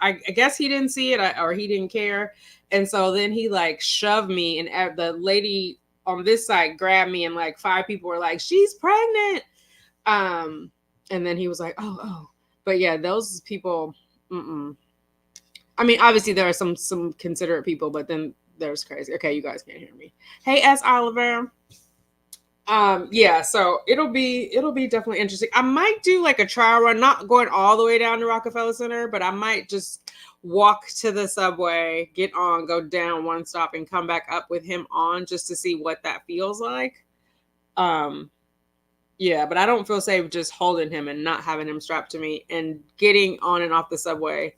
I guess he didn't see it or he didn't care. And so then he like shoved me, and the lady on this side grabbed me, and like 5 people were like, "She's pregnant." And then he was like, oh. But yeah, those people, I mean, obviously there are some considerate people, but then there's crazy. Okay, you guys can't hear me. Hey, S. Oliver. Yeah, so it'll be definitely interesting. I might do like a trial run, not going all the way down to Rockefeller Center, but I might just walk to the subway, get on, go down one stop, and come back up with him on just to see what that feels like. Yeah, but I don't feel safe just holding him and not having him strapped to me and getting on and off the subway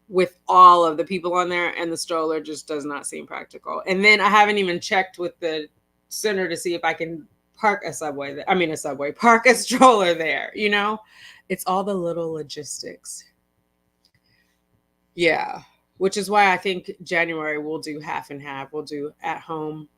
with all of the people on there, and the stroller just does not seem practical. And then I haven't even checked with the center to see if I can park a stroller there, you know? It's all the little logistics. Yeah, which is why I think January we'll do half and half. We'll do at home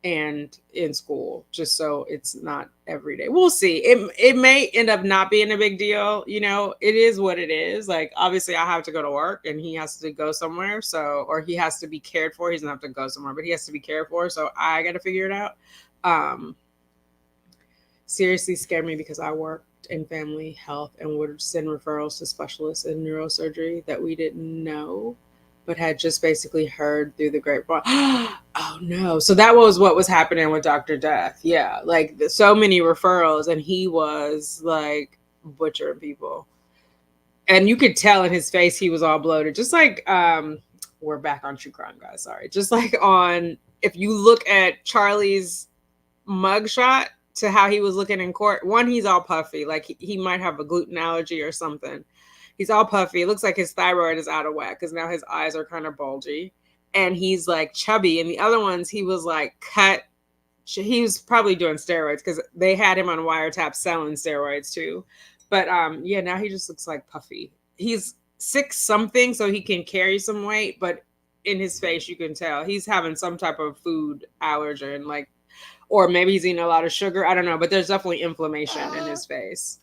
and in school, just so it's not every day. We'll see. It may end up not being a big deal. You know, it is what it is. Like, obviously I have to go to work and he has to go somewhere. So, or he has to be cared for. He doesn't have to go somewhere, but he has to be cared for. So I got to figure it out. Seriously scared me because I worked in family health and would send referrals to specialists in neurosurgery that we didn't know, but had just basically heard through the grapevine. Oh no. So that was what was happening with Dr. Death. Yeah. Like so many referrals, and he was like butchering people. And you could tell in his face he was all bloated. Just like we're back on true crime, guys. Sorry. Just like if you look at Charlie's mugshot to how he was looking in court, one, he's all puffy. Like he might have a gluten allergy or something. He's all puffy. It looks like his thyroid is out of whack because now his eyes are kind of bulgy. and he's like chubby, and the other ones he was like cut. He was probably doing steroids because they had him on wiretap selling steroids too. But yeah, now he just looks like puffy. He's 6 something, so he can carry some weight, but in his face you can tell he's having some type of food allergy, and like, or maybe he's eating a lot of sugar. I don't know, but there's definitely inflammation in his face.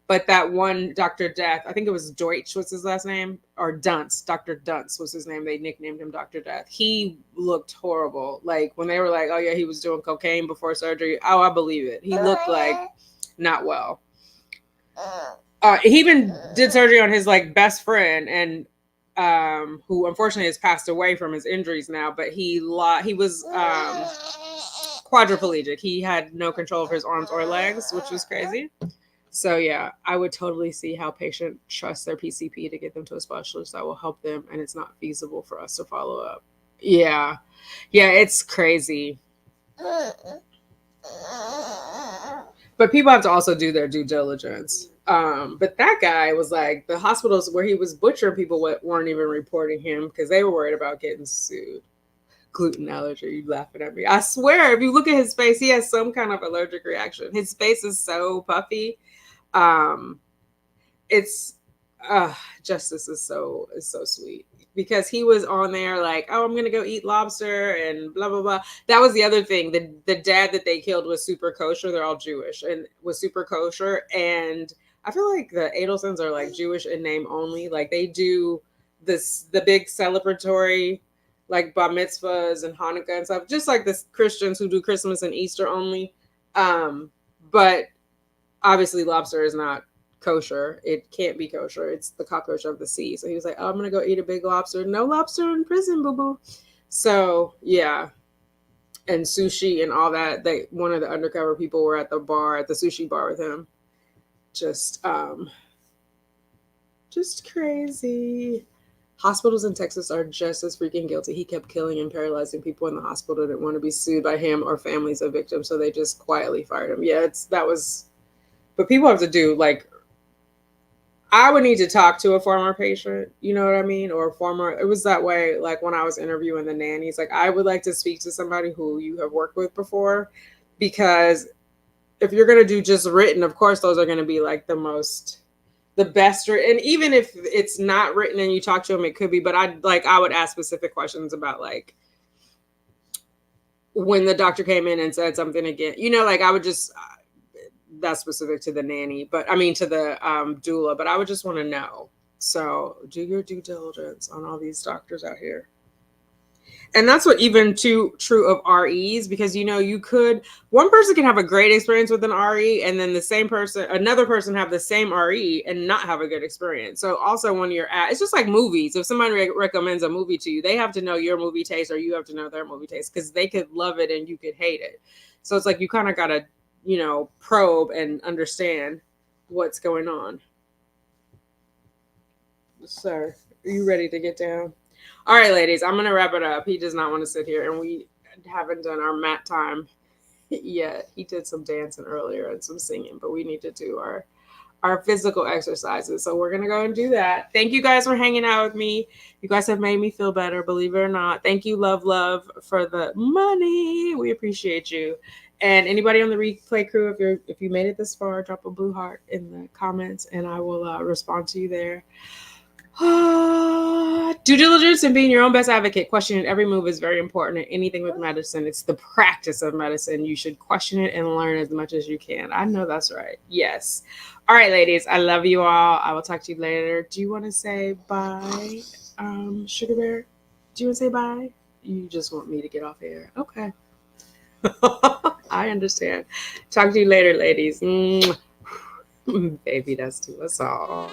But that one Dr. Death, I think it was Deutsch was his last name, or Dunce. Dr. Dunce was his name. They nicknamed him Dr. Death. He looked horrible. Like when they were like, oh yeah, he was doing cocaine before surgery. Oh, I believe it. He looked like not well. He even did surgery on his like best friend, and who unfortunately has passed away from his injuries now. But he was quadriplegic. He had no control of his arms or legs, which was crazy. So yeah, I would totally see how patient trusts their PCP to get them to a specialist that will help them, and it's not feasible for us to follow up. Yeah, it's crazy. But people have to also do their due diligence. But that guy was like, the hospitals where he was butchering people weren't even reporting him because they were worried about getting sued. Gluten allergy, you laughing at me. I swear, if you look at his face, he has some kind of allergic reaction. His face is so puffy. It's Justice is so sweet because he was on there like, oh, I'm gonna go eat lobster and blah blah blah. That was the other thing. The dad that they killed was super kosher. They're all Jewish and was super kosher. And I feel like the Adelsons are like Jewish in name only. Like they do the big celebratory like bar mitzvahs and Hanukkah and stuff, just like the Christians who do Christmas and Easter only. But obviously lobster is not kosher. It can't be kosher. It's the cockroach of the sea. So he was like, oh, I'm going to go eat a big lobster. No lobster in prison, boo-boo. So, yeah. And sushi and all that. One of the undercover people were at the sushi bar with him. Just crazy. Hospitals in Texas are just as freaking guilty. He kept killing and paralyzing people in the hospital that didn't want to be sued by him or families of victims, so they just quietly fired him. Yeah, but people have to do, like, I would need to talk to a former patient, you know what I mean? Or it was that way, like, when I was interviewing the nannies. Like, I would like to speak to somebody who you have worked with before, because if you're going to do just written, of course, those are going to be, like, the best, and even if it's not written and you talk to them, it could be, but I would ask specific questions about like when the doctor came in and said something again, you know, like I would just, that's specific to the nanny, but I mean to the doula, but I would just want to know. So do your due diligence on all these doctors out here. And that's what even true of REs, because, you know, one person can have a great experience with an RE and then another person have the same RE and not have a good experience. So also when it's just like movies. If somebody recommends a movie to you, they have to know your movie taste or you have to know their movie taste, because they could love it and you could hate it. So it's like you kind of got to, you know, probe and understand what's going on. Sir, are you ready to get down? All right, ladies, I'm going to wrap it up. He does not want to sit here, and we haven't done our mat time yet. He did some dancing earlier and some singing, but we need to do our physical exercises. So we're going to go and do that. Thank you guys for hanging out with me. You guys have made me feel better, believe it or not. Thank you, love, for the money. We appreciate you. And anybody on the replay crew, if you made it this far, drop a blue heart in the comments, and I will respond to you there. Due diligence and being your own best advocate. Questioning every move is very important in anything with medicine. It's the practice of medicine. You should question it and learn as much as you can. I know that's right. Yes. All right, ladies. I love you all. I will talk to you later. Do you want to say bye, Sugar Bear? Do you want to say bye? You just want me to get off air. Okay. I understand. Talk to you later, ladies. Baby, that's to us all.